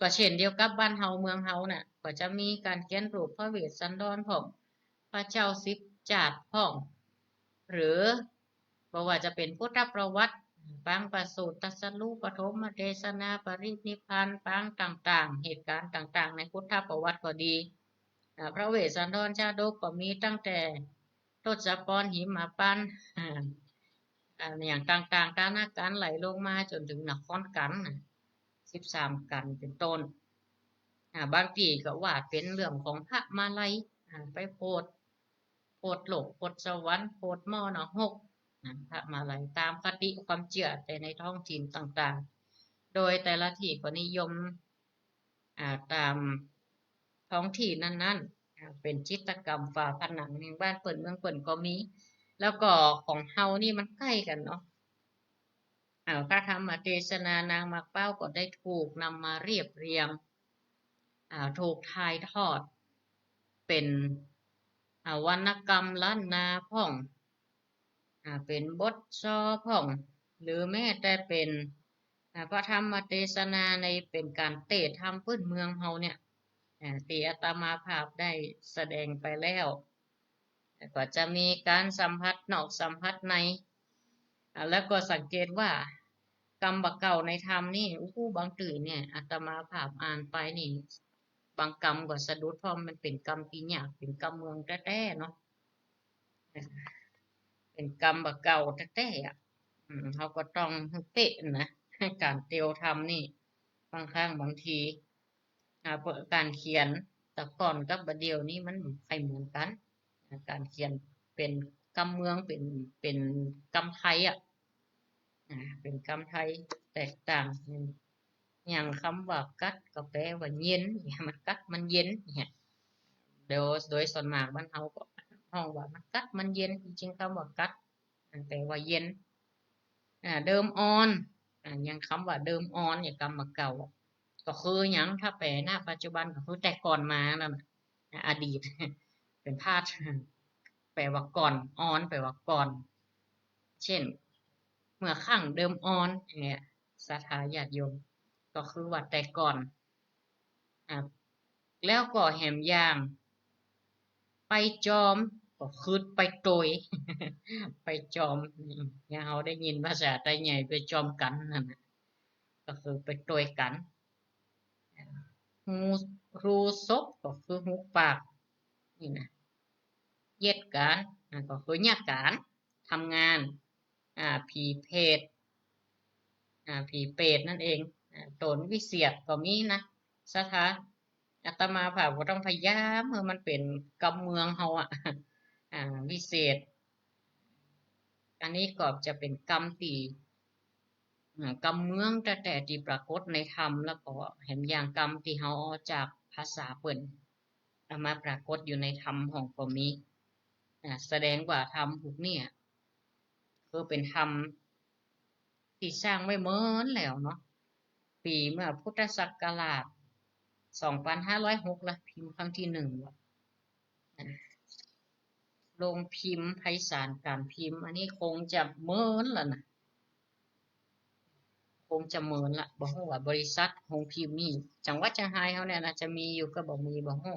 ก็เช่นเดียวกับบ้านเฮาเมืองเฮาน่ะก็จะมีการเขียนรูปพระเวสสันดรพร้อมพระเจ้าสิบจาดพร้อมหรือบ่ว่าจะเป็นพุทธประวัติปางประสูติตรัสรู้ปฐมเทศนาปรินิพพานปางต่างๆเหตุการณ์ต่างๆในพุทธประวัติก็ดีพระเวสสันดรชาดกก็มีตั้งแต่ทศพรหิมพานต์อย่างต่างๆการนาการไหลลงมาจนถึงนครกัน13กันเป็นต้นบางทีก็ว่าเป็นเรื่องของพระมาลัยไปโพดโลกโพดสวรรค์โพดหม้อนหกพระมาลัยตามคติความเชื่อแต่ในท้องถิ่นต่างๆโดยแต่ละที่ก็นิยมตามท้องที่นั้นๆเป็นจิตรกรรมฝาผนังในบ้านเปิ่นเมืองเปิ่นก็มี แล้วก็ของเฮานี่มันใกล้กันเนาะพระธรรมเทศนานางมากเป้าก็ได้ถูกนำมาเรียบเรียงถูกถ่ายทอดเป็นวรรณกรรมล้านนาพ่องเป็นบทซอพ่องหรือแม้แต่เป็นพระธรรมเทศนาในเป็นการเตะธรรมพื้นเมืองเฮาเนี่ยที่อาตมาภาพได้แสดงไปแล้วก็จะมีการสัมผัสนอกสัมผัสในแล้วก็สังเกตว่ากรรมบักเก่าในธรรมนี่บางตื่นเนี่ยอาตมาภาพอ่านไปนี่บางกรรมก็สะดุดเพราะมันเป็นกรรมปีหยาบเป็นกรรมเมืองแต้ๆเนาะเป็นกรรมบักเก่าแต้ๆเขาก็ต้องเป๊ะนะการเตียวทำนี่บางครั้งบางทีการเขียนแต่ก่อนกับบัดเดียวนี้มันใครเหมือนกันการเขียนเป็นกำเมืองเป็นกำไทยเป็นกำไทยแตกต่างอย่างคำว่ากัดก็แปลว่าเย็นมันกัดมันเย็นเนี่ยโดยส่วนมากบ้านเฮาก็ห้องว่ามันกัดมันเย็นจริงๆคำว่ากัดแปลว่าเย็นเดิมออนอย่างคำว่าเดิมออนอย่างคำว่าเก่าก็คืออย่างถ้าแปลหน้าปัจจุบันก็คือแต่ก่อนมานั่นอดีตเป็นพาดแปลว่าก่อนออนแปลว่าก่อนเช่นเมื่อข้างเดิมออนเนี่ยศรัทธาญาติโยมก็คือว่าแต่ก่อนแล้วก็แหมย่างไปจอมก็คือไปโตยไปจอมเนี่ยเขาได้ยินภาษาไทยใหญ่ไปจอมกันนั่นก็คือไปโตยกันหูรูซบก็คือหูปากนี่นะเย็ดกันก็คือญาติการทำงานผีเพศผีเปรตนั่นเอง ตนวิเศษก็มีนะสถาอาตมาภาพก็ต้องพยายามเมื่อมันเป็นกำเมืองเฮาวิเศษอันนี้ก็จะเป็นกรรมตีกรรมเมืองแต่ที่ปรากฏในธรรมแล้วก็เห็นอย่างกรรมที่เฮาเอาจากภาษาเปิ้นเอามาปรากฏอยู่ในธรรมของก็มีแสดงว่าธรรมพวกเนี่ยคือเป็นธรรมที่สร้างไว้เมินแล้วเนาะปีเมื่อพุทธศักราช2506ละพิมพ์ครั้งที่1ว่ะโรงพิมพ์ไพศาลการพิมพ์อันนี้คงจะเมินแล้วนะคงจะเมินละบ่ฮู้ว่าบริษัทโรงพิมพ์นี่จังหวัดเชียงรายเฮาเนี่ยน่าจะมีอยู่ก็บ่มีบ่ฮู้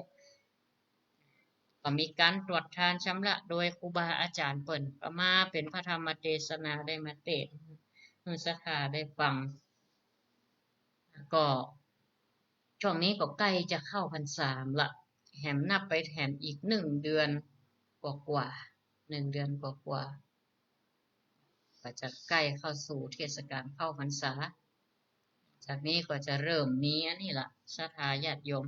ก็มีการตรวจทานชำระโดยครูบาอาจารย์เปิ้นก็มาเป็นพระธรรมเทศนาได้มาเทศน์ให้สถาได้ฟังก็ช่วงนี้ก็ใกล้จะเข้าพรรษาละแถมนับไปแถมอีก1 เดือนกว่าๆ1 เดือนกว่าๆก็จะใกล้เข้าสู่เทศกาลเข้าพรรษาจากนี้ก็จะเริ่มมีอันนี้ละศรัทธาญาติโยม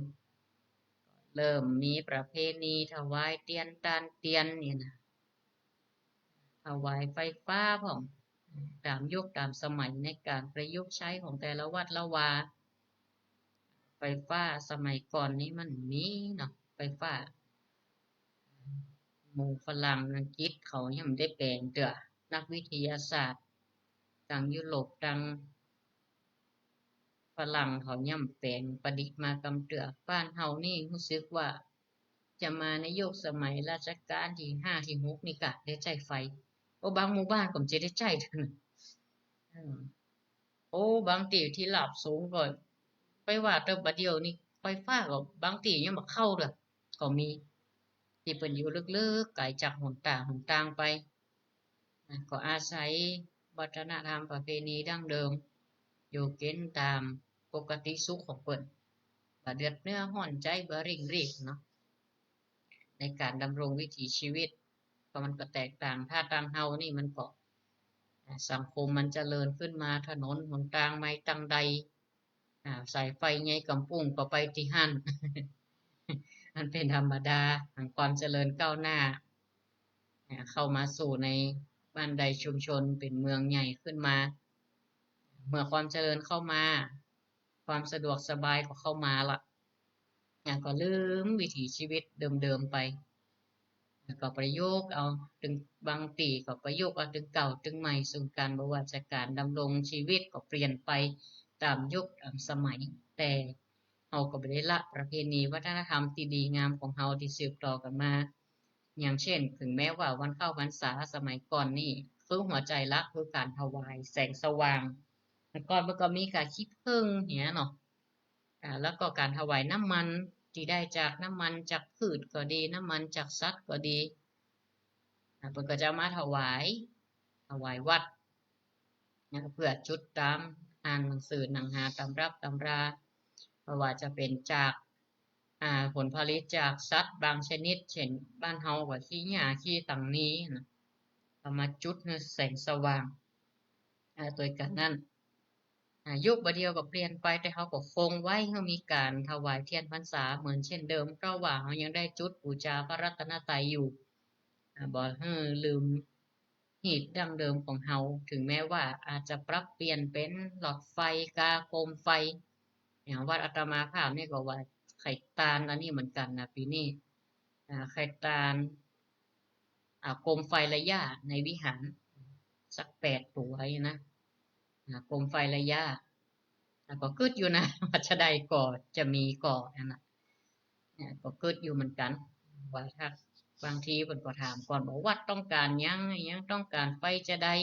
เริ่มมีประเพณีถวายเตียนตาลเตียนนี่นะถวายไฟฟ้าพร้อมตามยุคตามสมัยในการประยุกต์ใช้ของแต่ละวัดละวาไฟฟ้าสมัยก่อนนี้มันมีเนาะไฟฟ้าหมู่ฝรั่งอังกฤษเขายังไม่ได้แปลงเด้อนักวิทยาศาสตร์ทางยุโรปทางฝรั่งเขาย่ำแปลงประดิษฐ์มากำเตือบ้านเฮานี่รู้สึกว่าจะมาในยุคสมัยรัชกาลที่5ที่6นี่ก็ได้ใช้ไฟโอ้บางหมู่บ้านก็จะได้ใช้เท่านั้นอืมโอ้บางที่ที่ราบสูงก็ไปว่าแต่บัดเดียวนี่ไฟฟ้าก็บางที่ยังบ่เข้าเด้อก็มีที่เพิ่นอยู่ลึกๆไกลจากหนตางไปก็อาศัยวัฒนธรรมประเพณีดั้งเดิมอยู่กินตามปกติสุขของเพิ่นบ่เดือดเนื้อร้อนใจบ่เร่งรีบเนาะในการดำรงวิถีชีวิตเพราะมันก็แตกต่างถ้าต่างเฮานี่มันก็สังคมมันเจริญขึ้นมาถนนหนทางไม้ตั้งใดสายไฟใหญ่กำปุ้งก็ไปที่หั่นมันเป็นธรรมดาแห่งความเจริญก้าวหน้าเข้ามาสู่ในบ้านใดชุมชนเป็นเมืองใหญ่ขึ้นมาเมื่อความเจริญเข้ามาความสะดวกสบายก็เข้ามาละก็ลืมวิถีชีวิตเดิมๆไปก็ประยุกต์เอาถึงบางปีก็ประยุกต์เอาถึงเก่าถึงใหม่สู่การบ่ว่าจะการดำรงชีวิตก็เปลี่ยนไปตามยุคตามสมัยแต่เราก็บ่ได้ละประเพณีวัฒนธรรมที่ดีงามของเราที่สืบต่อกันมาอย่างเช่นถึงแม้ว่าวันเข้าพรรษาสมัยก่อนนี่คือหัวใจหลักคือการถวายแสงสว่างแต่ก่อนมันก็มีการขี้ผึ้งอย่างเงี้ยเนาะแล้วก็การถวายน้ำมันที่ได้จากน้ำมันจากพืชก็ดีน้ำมันจากสัตว์ก็ดีเพิ่นก็จะเอามาถวายวัดเพื่อจุดตามอ่านหนังสือหนังหาตำรับตำราเพราะว่าจะเป็นจากผลผลิตจากสัตว์บางชนิดเช่นบ้านเฮาก็ขี้หญ้าขี้ตังนี้นะเอามาจุดให้แสงสว่างโดยการนั้นยุคบัดเดียวก็เปลี่ยนไปแต่เขาก็คงไว้ให้มีการถวายเทียนพรรษาเหมือนเช่นเดิมเพราะว่าเขายังได้จุดบูชาพระรัตนตรัยอยู่บ่ให้ลืมหีบดั้งเดิมของเฮาถึงแม้ว่าอาจจะปรับเปลี่ยนเป็นหลอดไฟกาโคมไฟอย่างวัดอาตมาภาพนี่ก็ว่าไข่ตาลอันนี้เหมือนกันนะปีนี้ไข่ตาลโคมไฟระยะในวิหารสัก8 ตัวนะโคมไฟระยะก็กึดอยู่นะว่าจะได้ก่อจะมีก่อนั่นน่ะก็กึดอยู่เหมือนกันว่าถ้าบางทีเพิ่นก็ถามก่อนบอกวัดต้องการหยังอิหยังต้องการไฟจะได้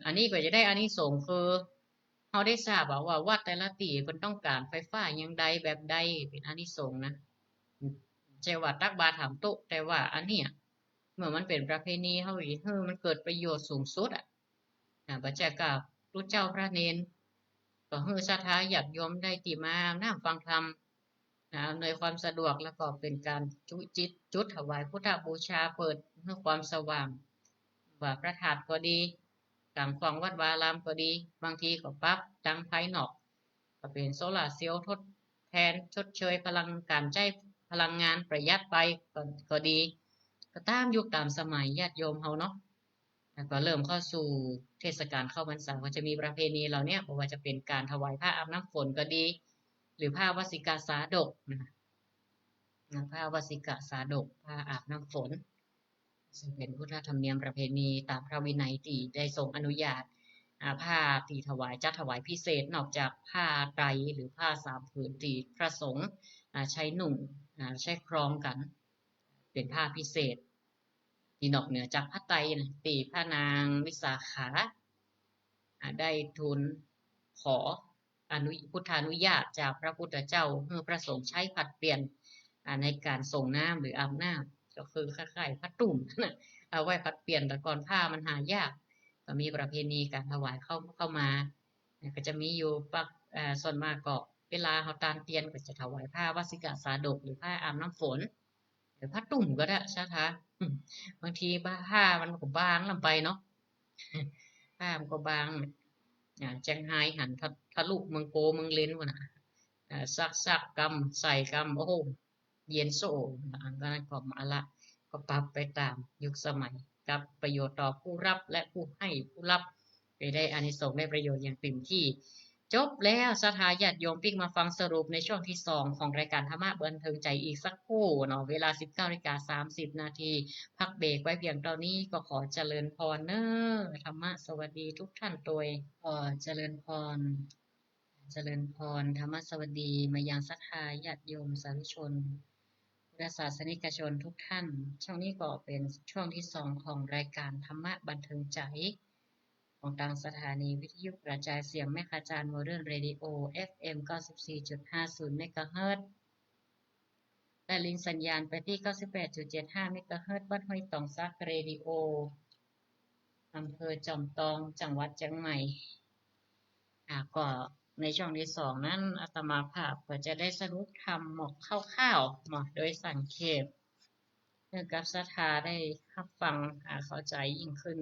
อันนี้ก็จะได้อานิสงส์คือเราได้ทราบว่าวัดแต่ละที่เพิ่นต้องการไฟฟ้าหยังใดแบบใดเป็นอานิสงส์นะใช่ว่าตักบาตรถามโต๊ะแต่ว่าอันเนี้ยเมื่อมันเป็นประเพณีเฮาอีมันเกิดประโยชน์สูงสุดพระเจ้ากับรู้เจ้าพระเนนก็ให้ศรัทธาญาติโยมได้ที่มานั่งฟังธรรมอำนวยความสะดวกแล้วก็เป็นการจุดถวายพุทธบูชาเปิดให้ความสว่างว่าพระธาตุก็ดีต่างของวัดวารามก็ดีบางทีก็ปรับตั้งภายนอก ก็เป็นโซลาร์เซลล์ทดแทนชดเชยพลังการใช้พลังงานประหยัดไปก็ดีก็ตามยุคตามสมัยญาติโยมเฮาเนาะแล้วก็เริ่มเข้าสู่เทศกาลเข้าพรรษาก็จะมีประเพณีเหล่านี้บ่ว่าจะเป็นการถวายผ้าอาบน้ำฝนก็ดีหรือผ้าวสิกาสาดกผ้าวสิกาสาดกผ้าอาบน้ำฝนซึ่งเป็นพุทธธรรมเนียมประเพณีตามพระวินัยที่ได้ทรงอนุญาตผ้าที่ถวายจัดถวายพิเศษนอกจากผ้าไตรหรือผ้าสามผืนที่พระสงฆ์ใช้นุ่งใช้ครองกันเป็นผ้าพิเศษที่นอกเหนือจากผ้าไตรตีพระนางวิสาขาได้ทูลขอพุทธานุญาตจากพระพุทธเจ้าเพื่อพระสงฆ์ใช้ผัดเปลี่ยนในการส่งน้ำหรืออาบน้ำก็คือคล้ายๆผ้าตุ่มเอาไว้ผัดเปลี่ยนแต่ก่อนผ้ามันหายากก็มีประเพณีการถวายเข้ามาก็จะมีอยู่ปักส่วนมากก็เวลาเขาตานเตียนก็จะถวายผ้าวสิกาสาดกหรือผ้าอาบน้ำฝนหรือผ้าตุ่มก็ได้ใช่ไหมบางทีผ้ามันก็บางลงไปเนาะผ้ามันก็บางแจงไฮหันทะลุเมืองโกเมืองเลนวะนะซักกำใส่กำโอ้โหเย็นโซ่ก็นั่นก็มาละก็ปรับไปตามยุคสมัยกับประโยชน์ต่อผู้รับและผู้ให้ผู้รับไปได้อานิสงส์ได้ประโยชน์อย่างเต็มที่จบแล้วศรัทธาญาติโยมปิ๊กมาฟังสรุปในช่วงที่2ของรายการธรรมะบันเทิงใจอีกสักครู่เนาะเวลา 19:30 นาทีพักเบรกไว้เพียงตอนนี้ก็ขอเจริญพรเนอะธรรมะสวัสดีทุกท่านโดยเจริญพรธรรมะสวัสดีมายังศรัทธาญาติโยมสาธุชนพุทธศาสนิกชนทุกท่านช่วงนี้ก็เป็นช่วงที่2ของรายการธรรมะบันเทิงใจของทางสถานีวิทยุกระจายเสียงแม่ขจารย์โมเดิร์นเรดิโอ FM 94.50 เมกะเฮิรตซ์และลิงก์สัญญาณไปที่ 98.75 เมกะเฮิรตซ์บ้านห้วยตองซักเรดิโออำเภอจอมตองจังหวัดเชียงใหม่ก็ในช่วงที่2นั้นอาตมาภาพก็จะได้สรุปธรรมหมอกคร่าวๆหมอกโดยสังเขปเพื่อกับศรัทธาได้รับฟังเข้าใจยิ่งขึ้น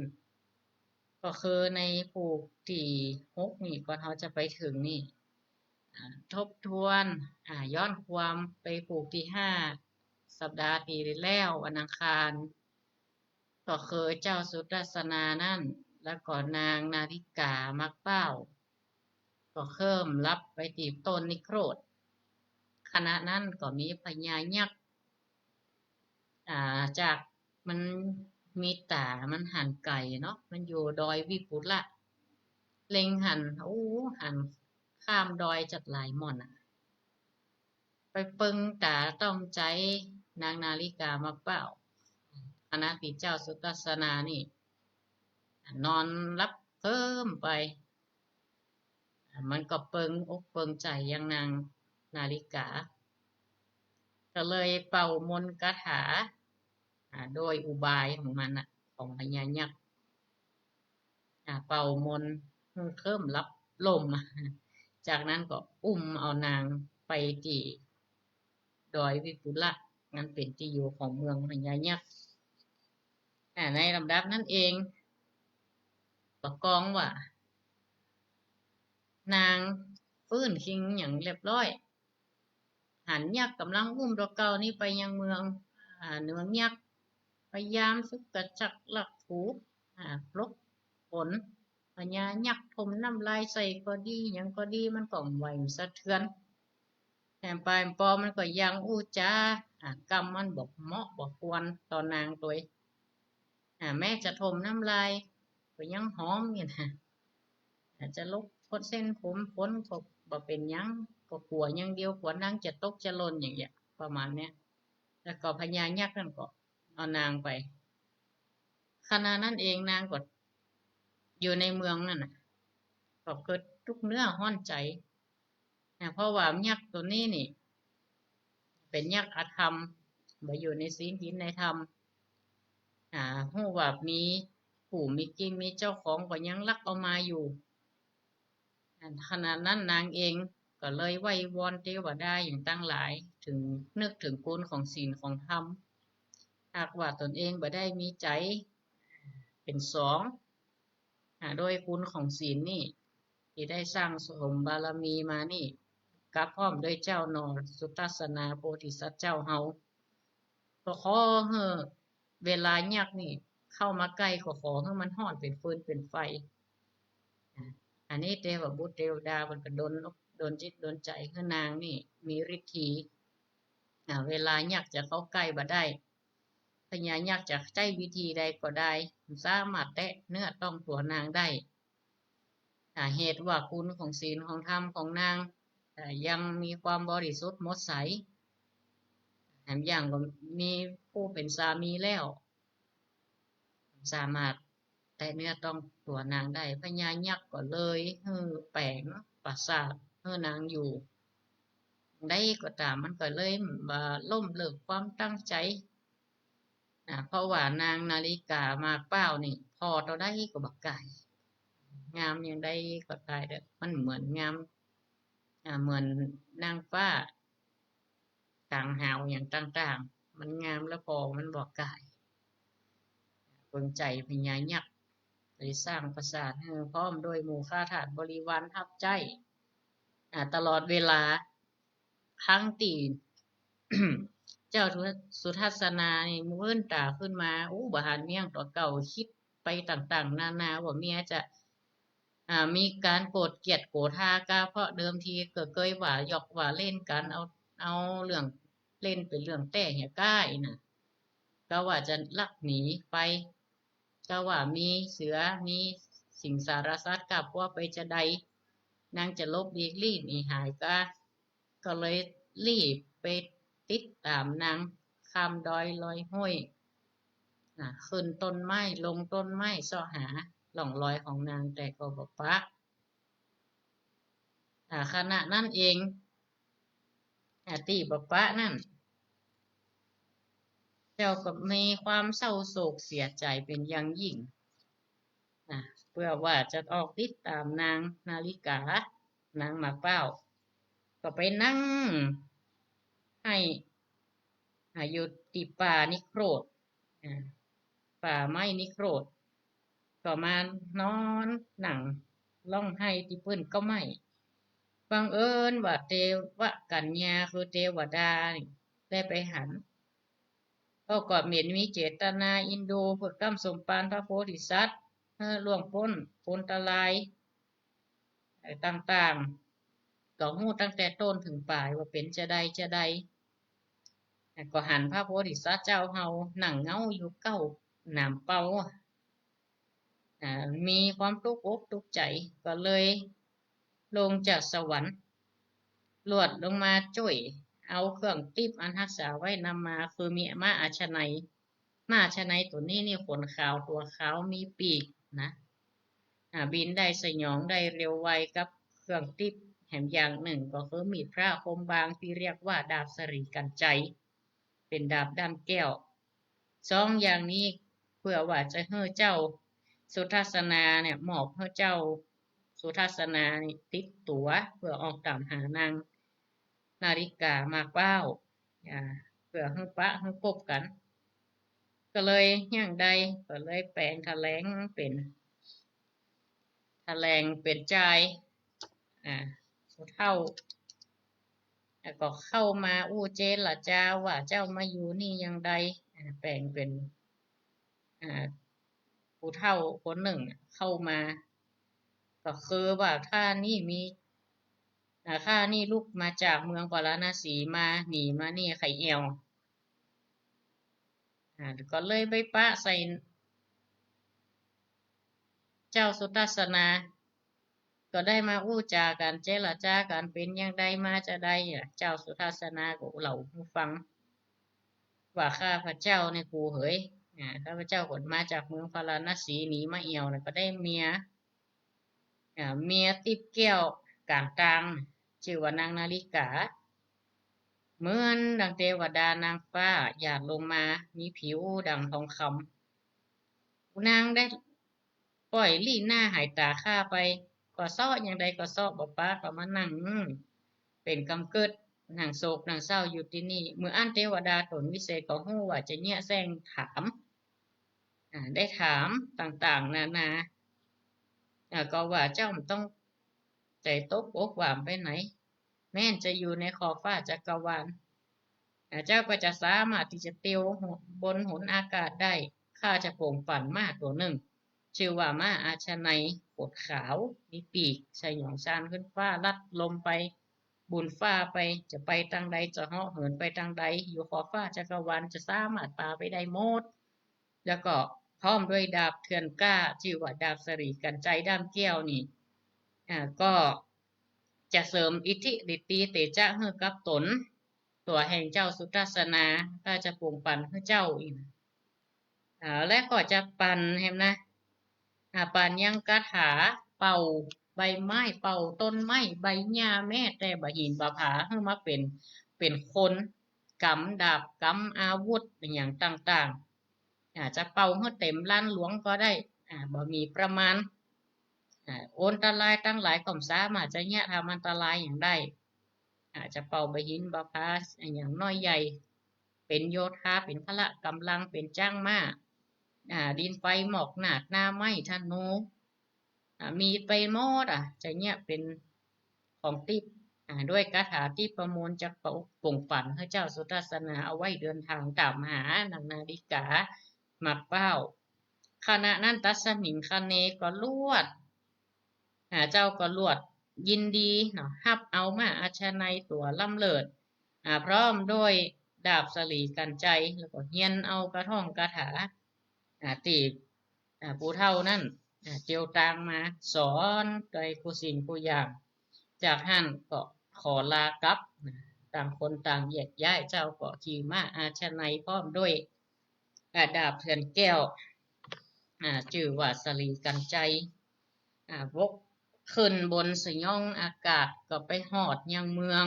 ก็คือในผูกที่6นี่ก่อนเขาจะไปถึงนี่ทบทวนย้อนความไปผูกที่5สัปดาห์ที่แล้ววันอังคารก็คือเจ้าสุทัศนานั่นแล้วก็นางนาฬิกามักเป้าก็เริ่มรับไปตีบต้นนิโครธขณะนั้นก็มีพญายักษ์จากมันมีตามันหันไก่เนาะมันอยู่ดอยวิปุละเล็งหันหันข้ามดอยจัดหลายหม่อนไปปึงตาต้องใจนางนาฬิกามาเป้าคณะที่เจ้าสุทัศนานี่นอนรับเพิ่มไปมันก็เปิงอกเปิงใจยังนางนาฬิกาก็เลยเป่ามนต์คาถาโดยอุบายของมันของพญายักษ์เป่ามนต์เพิ่มรับลมจากนั้นก็อุ้มเอานางไปที่ดอยวิปุละนั้นเป็นที่อยู่ของเมืองพญายักษ์ในลำดับนั้นเองประกองว่านางฟื้นคิงอย่างเรียบร้อยหันยักษ์กำลังอุ้มตัวเก่านี้ไปยังเมืองเนืองยักษ์พยายามสุกกระจักหลักถูปลกผลพญายักษ์ทมน้ำลายใส่ก็ดีอย่างก็ดีมันก็ไหวสะเทือนแถมปลายปอมันก็ยังอู้จ้ากรรมมันบอกเหมาะบอกควรต่อนางตัวแม่จะทมน้ำลายก็ยังหอมอยู่นะจะลบพดเส้นผมพ้นก็บ่เป็นยังก็กลัวอย่างเดียวกลัวนางจะตกจะหล่นอย่างเงี้ยประมาณเนี้ยแล้วก็พญายักษ์นั่นก็เอานางไปขณะนั้นเองนางก็อยู่ในเมืองนั่นก็เกิดทุกเนื้อห้อนใจเพราะว่ายักษ์ตัวนี้นี่เป็นยักษ์อธรรมบ่อยู่ในศีลหินในธรรมฮู้ว่ามีผู้มีกินมีเจ้าของก็ยังลักเอามาอยู่ขณะนั้นนางเองก็เลยไหว้วอนเทวดาอย่างตั้งหลายถึงนึกถึงคุณของศีลของธรรมหากว่าตนเองบ่ได้มีใจเป็น2โดยคุณของศีลนี่ ที่ได้สร้างสมบารมีมานี่กับพร้อมด้วยเจ้าหนอสุทัศนาโพธิสัตว์เจ้าเฮาก็ขอให้เวลายักษ์นี่เข้ามาใกล้ก็ขอให้มันฮ้อนเป็นฟืนเป็นไฟอันนี้เทวบุตรเทวดามันก็ดลจิตดลใจให้นางนี่มีฤทธิเวลายักษ์จะเข้าใกล้บ่ได้พญายักษ์จะใช้วิธีใดก็ได้สามารถแตะเนื้อต้องตัวนางได้เหตุว่าคุณของศีลของธรรมของนางยังมีความบริสุทธิ์หมดใสแถมยังก็มีผู้เป็นสามีแล้วสามารถแตะเนื้อต้องตัวนางได้พญายักษ์ก็เลยแปลงประสาทให้นางอยู่ได้ก็ตามมันก็เลยล้มเลิกความตั้งใจเพราะว่านางนาฬิกามาเป้านี่พอต่อได้ก็บักไก่งามยังได้ก็ตายเด้อมันเหมือนงามเหมือนนางฟ้าต่างหาวอย่างต่างๆมันงามแล้วพอมันบอกไก่เบิ่งใจพญายักษ์เลยสร้างปราสาทให้พร้อมโดยหมู่ข้าทาสบริวารทับใจตลอดเวลาทั้งตี เจ้าสุทัศนานี่มื้นตาขึ้นมาบ่หันเมียงต่อเก่าคิดไปต่างๆนานาว่าเมียจะมีการโกรธเกลียดโกธากาเพราะเดิมทีก็เคยว่าหยอกว่าเล่นกันเอาเรื่องเล่นเป็นเรื่องแต่เหี่ยก้ายน่ะก็ว่าจะลักหนีไปก็ว่ามีเสือมีสิงสารสัตว์กับว่าไปจะใดนางจะลบดีกลี่หนีหายก็เลยรีบไปติดตามนางข้ามดอยลอยห้วยขึ้นต้นไม้ลงต้นไม้เสาะหาหล่องรอยของนางแต่ก็บ่ปะขณะนั้นเองตีบ่ปะนั่นเจ้าก็มีความเศร้าโศกเสียใจเป็นอย่างยิ่งเพื่อว่าจะออกติดตามนางนาฬิกานางหมากเป้าก็ไปนั่งให้อยู่ติป่านิโครธป่าไม้นิโครธก็มานอนหนังล่องไห้ที่เพิ่นก็ไม่บังเอิญว่าเทวกัญญาคือเทวดาได้ไปหันก็เหม็นมีเจตนาอินโดเพื่อกำสมปานพระโพธิสัตว์ล่วงพ้นตรายต่างๆก็หู้ตั้งแต่ต้นถึงปลายว่าเป็นจะใดก็หันพระโพธิสัตว์เจ้าเฮาหนังเงาอยู่เก้าหนามเป่ามีความทุกข์อกทุกข์ใจก็เลยลงจากสวรรค์ลวดลงมาจ่วยเอาเครื่องติบอันรักษาไว้นำมาคือมีม้าอาชนัยตัวนี้นี่ขนขาวตัวขาวมีปีกนะบินได้สยองได้เร็วไวกับเครื่องติบแถมอย่างหนึ่งก็คือมีดพระคมบางที่เรียกว่าดาบสรีกันใจเป็นดาบด้ามแก้วสองอย่างนี้เพื่อว่าจะให้เจ้าสุทัศนาเนี่ยมอบให้เจ้าสุทัศนาติดตัวเพื่อออกตามหานางนาฬิกามาเป้าเพื่อให้ปะให้พบกันก็เลยย่างใดก็เลยแปลงแถลงเป็นใจเท่าก็เข้ามาอู้เจนละเจ้าว่าเจ้ามาอยู่นี่ยังใดแปลงเป็นผู้เฒ่าคนหนึ่งเข้ามาก็คือว่าข้านี่ลูกมาจากเมืองปาราณสีมาหนีมานี่ไข่เอวก็เลยไปปะใส่เจ้าสุทัศนาก็ได้มาอู้จากันเจรจากันเป็นยังไดมาจะได้เจ้าสุทัศนาก็เล่าให้ฟังว่าข้าพระเจ้าในกูเหยข้าพระเจ้าขนมาจากเมืองพาราณสีหนีมาเอี่ยวก็ได้เมียติบแก้วกลางตางชื่อว่านางนาฬิกาเหมือนดังเทวดานางฟ้าหยาดลงมามีผิวดังทองคำนางได้ปล่อยลี่หน้าหายตาข้าไปก็ซ้ออย่างใดก็ซ้อบ่ป้าก็มานั่งเป็นกำเกิดนั่งโศกนั่งเศร้าอยู่ที่นี่เมื่ออันเทวดาตนวิเศษก็ฮู้ว่าจะเนี่ยแซงถามได้ถามต่างๆนานาก็ว่าเจ้าต้อง ใจตกอกหวามไปไหนแม้นจะอยู่ในขอบฟ้าจักรวาลเจ้าก็จะสามารถที่จะเตียวบนหนอากาศได้ข้าจะโปร่งฝันม้าตัวหนึ่งชื่อว่าม้าอาชนัยปวดขาวมีปีกใช้หยองชานขึ้นฟ้าลัดลมไปบุญฟ้าไปจะไปทางใดจะเหาะเหินไปทางใดอยู่ขอบฟ้าจักรวาลจะสามารถปาไปได้หมดแล้วก็พร้อมด้วยดาบเถื่อนกล้าชื่อว่าดาบสรีกันใจด้ามแก้วนี่ก็จะเสริมอิทธิฤทธิเตจะให้กับตนตัวแห่งเจ้าสุทัศนาก็จะปลูงปั่นให้เจ้าอีกและก็จะปั่นเห็นนะปั่นยังกระถาเป่าใบไม้เป่าต้นไม้ใบหญ้าแม้แต่ใบหินบาผาให้มาเป็นคนกำดาบกำอาวุธอย่างต่างๆอาจจะเป่าให้เต็มล้านหลวงก็ได้บ่มีประมาณโอนตรายตั้งหลายก็สามารถจะแยะทำอันตรายอย่างได้อาจจะเป่าใบหินบาผาอย่างน้อยใหญ่เป็นโยธาเป็นพละกำลังเป็นจ้างม้าดินไฟหมอกหนาดหน้าไม้ธนูมีไปหมดจะเนี่ยเป็นของติบด้วยคาถาที่ประมวลจากปงฝันพระเจ้าสุทัศนาเอาไว้เดินทางตามหานางนาฬิกาหมักเป้าขณะนั้นตัสมิงคเนก็ลวดเจ้าก็ลวดยินดีเนาะฮับเอามาอาชนัยตัวล่ำเลิศพร้อมด้วยดาบสลีกันใจแล้วก็เฮียนเอากระท่องกระถาตีผู้เฒ่านั่นเจียวตางมาสอนโดยผู้สิ่งผู้อย่างจากหันก็ขอลากลับต่างคนต่างแยกย้ายเจ้าก็ขี่ม้าอาชนัยพร้อมด้วยดาบเถื่อนแก้วชื่อว่าสลีกันใจวกขึ้นบนสยองอากาศก็ไปหอดยังเมือง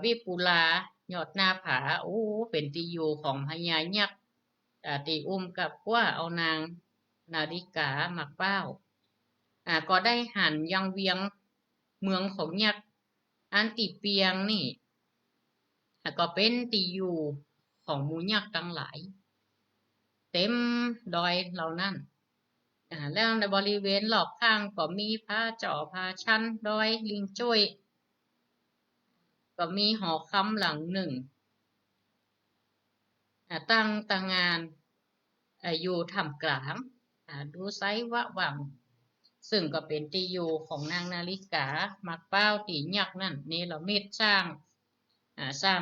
วิปุลายอดหน้าผาโอ้เป็นที่อยู่ของพญายักษ์ตีอุ้มกับว่าเอานางนาฬิกาหมักเป้าก็ได้หันยังเวียงเมืองของยักษ์อันติเปียงนี่ก็เป็นตีอยู่ของมูยักษ์ทั้งหลายเต็มดอยเหล่านั้นแล้วในบริเวณรอบข้างก็มีพระเจ้าพาชั้นดอยลิงจ้อยก็มีหอคำหลังหนึ่งตั้งตางานอยู่ท่ามกลางดูไซวะวังซึ่งก็เป็นที่อยู่ของนางนาฬิกามักเป้าตียักษ์นั่นนี่เราเม็ดสร้าง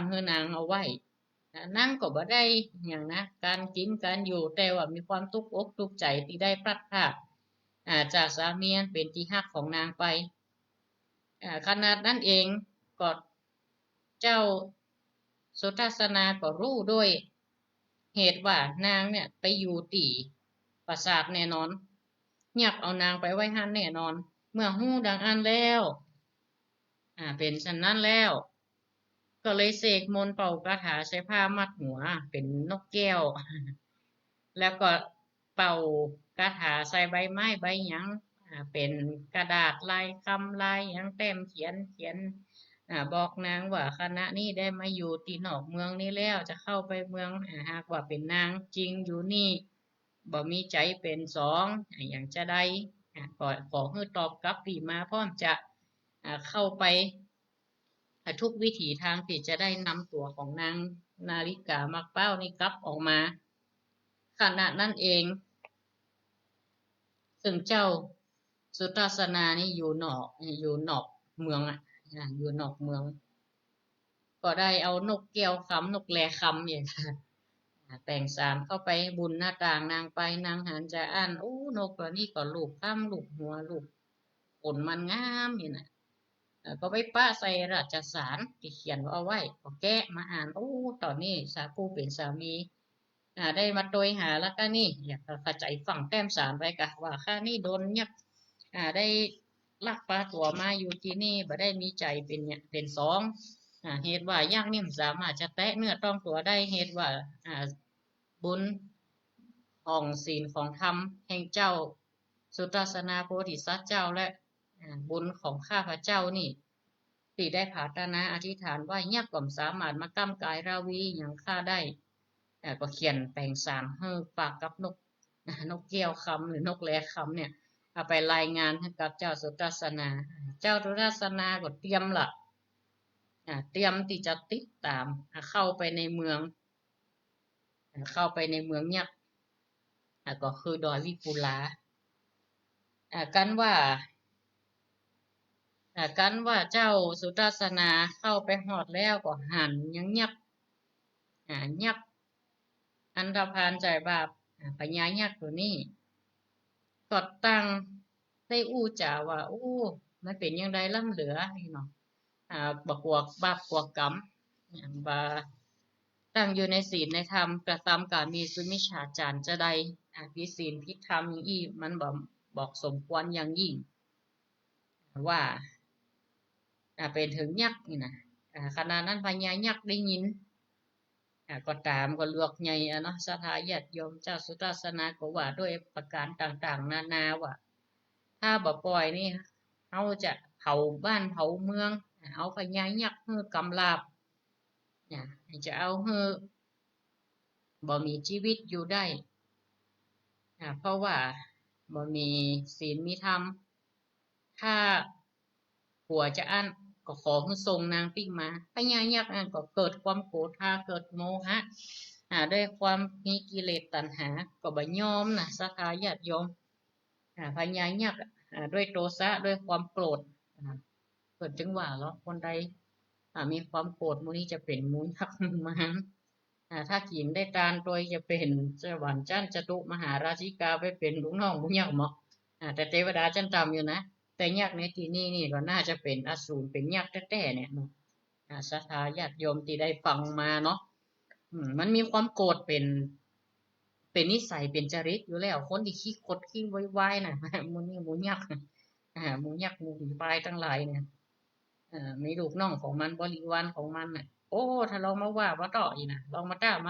เฮือนางเอาไว้นั่งก็บ่ได้อย่างนะการกินการอยู่แต่ว่ามีความทุกข์อกทุกข์ใจที่ได้พลัดพรากจากสามีเป็นที่ฮักของนางไปขนาดนั้นเองก็เจ้าสุทัศนาก็รู้ด้วยเหตุว่านางเนี่ยไปอยู่ตีปราสาทแน่นอนยักเอานางไปไว้หันแน่นอนเมื่อหู้ดังอันแล้วเป็นฉะนั้นแล้วก็เลยเสกมนต์เป่ากระถาใช้ผ้ามัดหัวเป็นนกแก้วแล้วก็เป่ากระถาใส่ใบไม้ใบหยังเป็นกระดาษลายคำลายหยังเต็มเขียนบอกนางว่าคณะนี้ได้มาอยู่ที่นอกเมืองนี้แล้วจะเข้าไปเมืองหากว่าเป็นนางจริงอยู่นี่บ่มีใจเป็นสองอย่างจะได้ขอให้ตอบกลับปีมาพร้อมจะเข้าไปทุกวิถีทางที่จะได้นำตัวของนางนาฬิกามักเป้านี่กลับออกมาขณะนั้นเองซึ่งเจ้าสุทัศนานี่อยู่นอกเมืองอยู่นอกเมืองก็ได้เอานกแก้วคำนกแลคำอย่างแต่งสารเข้าไปบุญหน้าต่างนางไปนางหันจะอ่านโอ้นกตัวนี้ก็ลูกข้ามลูกหัวลูกขนมันงามนี่นะก็ไปป้าใส่ราชสารที่เขียนเอาไว้ก็แกะมาอ่านโอ้ตอนนี้สาผู้เป็นสามีได้มาโดยหาแล้วก็นี่อยากเข้าใจฝั่งแต้มสารไปกะว่าข้านี่โดนเนี่ยได้ลักปลาตัวมาอยู่ที่นี่บ่ได้มีใจเป็นเนี่ยเป็นสองเหตุว่าย่างนี่สามารถจะแตะเนื้อต้องตัวได้เหตุว่าบุญของศีลของธรรมแห่งเจ้าสุทัศนาโพธิสัตว์เจ้าและบุญของข้าพเจ้านี่ที่ได้ผาตนาอธิษฐานว่ายักษ์ก็สามารถมาก้ำกายราวีอย่างข้าได้ก็เขียนแปลงสารให้ฝากกับนกแก้วคำหรือนกแลคำเนี่ย เอาไปรายงานให้กับเจ้าสุทัศนาเจ้าสุทัศนาก็เตรียมละเตรียมที่จะติดตามเข้าไปในเมืองเข้าไปในเมืองเนี่ยก็คือดอยวิปุลากันว่าเจ้าสุทัศนาเข้าไปหอดแล้วก็หันยังเงียบเงียบอันธพาลใจบาปพญายักษ์ตัวนี้ก็ตั้งได้อู้จ่าว่าอู้มันเป็นยังไงล่ำเหลือเนาะบักกวกบาปกวกกรรมบาตั้งอยู่ในศีลในธรรมกระทำการมีสุมิชฌาจารจะใดพิศีลพิธรรมอย่างอี้มันบอกสมควรอย่างยิ่งว่าเป็นถึงยักษ์นี่นะขณะนั้นพญายักษ์ได้ยินก็ตามก็เลือกใหญ่เนาะสถาญาติโยมเจ้าสุทัศนาก็ว่าด้วยประการต่างๆนานาว่าถ้าบ่ปล่อยนี่เขาจะเผาบ้านเผาเมืองเอาพญายักษ์เฮือกำลาบจะเอาเฮือบ่มีชีวิตอยู่ได้เพราะว่าบ่มีศีลมีธรรมถ้าผัวจะอั้นก็ขอให้ทรงนางปิ้งมาพญายักษ์ก็เกิดความโกรธเกิดโมหะด้วยความมีกิเลสตัณหาก็บ่ยอมนะศรัทธาญาติโยมพญายักษ์ด้วยโทสะด้วยความโกรธเกิดจึงว่าแล้วคนใดมีความโกรธมูนี้จะเป็นมูลยักษ์มหันถ้าขีนได้ตานโดยจะเป็นสวรรค์จันจตุมหาราชิกาไปเป็นลูกน้องบุญยักษ์หมอแต่เทวดาจันตามอยู่นะแต่ยักษ์ในที่นี้นี่ก็น่าจะเป็นอสูรเป็นยักษ์แท้ๆเนี่ยเนาะศรัทธาญาติโยมที่ได้ฟังมาเนาะมันมีความโกรธเป็นนิสัยเป็นจริตอยู่แล้วคนที่ขี้คดขี้ไวๆนะมูนี่มูยักษ์มูยักษ์มูผีปลายทั้งหลายเนี่ยมีลูกน้องของมันบริวารของมันน่ะโอ้ถ้าเรามาว่าต่ออีกนะลองมาม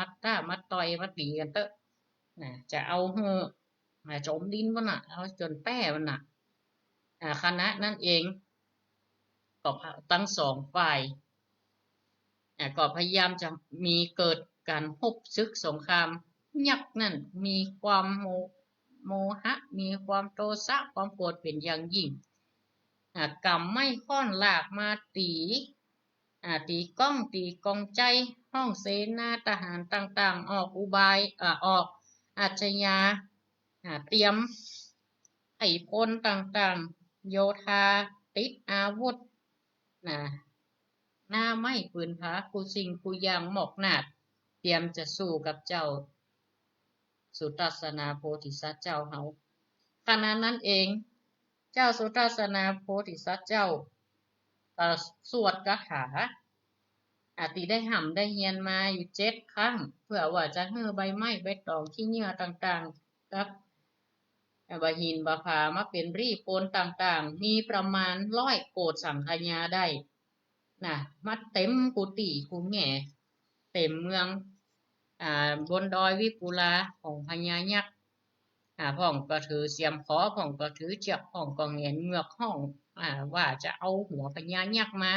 าต่อยมาตีกันเตอะจะเอาเหือโจมดินมันน่ะเอาจนแป้มันน่ะคณะนั่นเองก็ทั้งสองฝ่ายก็พยายามจะมีเกิดการฮบซึกสงครามยักษ์นั่นมีความโมหะมีความโทสะความโกรธเป็นอย่างยิ่งกำไม่ค่อนลากมาตีก้องตีกองใจห้องเสนาทหารต่างๆออกอุบายออกอาชญาเตรียมไอ้พลต่างๆโยธาติดอาวุธหน้าไม้ปืนผากูสิ่งกูยางหมอกหนาดเตรียมจะสู้กับเจ้าสุทัศนาโพธิสัตว์เจ้าเฮาขณะนั้นเองเจ้าสุทัศนาโพธิสัตว์เจ้าสวดคาถาติได้ห่ำได้เฮียนมาอยู่7 ครั้งเพื่อว่าจะให้ใบไม้ใบตองที่เหยื่อต่างๆครับใบหินใบผามาเป็นรีโปนต่างๆมีประมาณ100 โกฏสังขยาได้มาเต็มกุฏิกุแง่เต็มเมืองบนดอยวิปุลาของพญายักษ์พ่องก็ถือเสียมขอพ่องก็ถือเชือกพ่องก็เงนเงือกห้องว่าจะเอาหัวพญายักษ์มา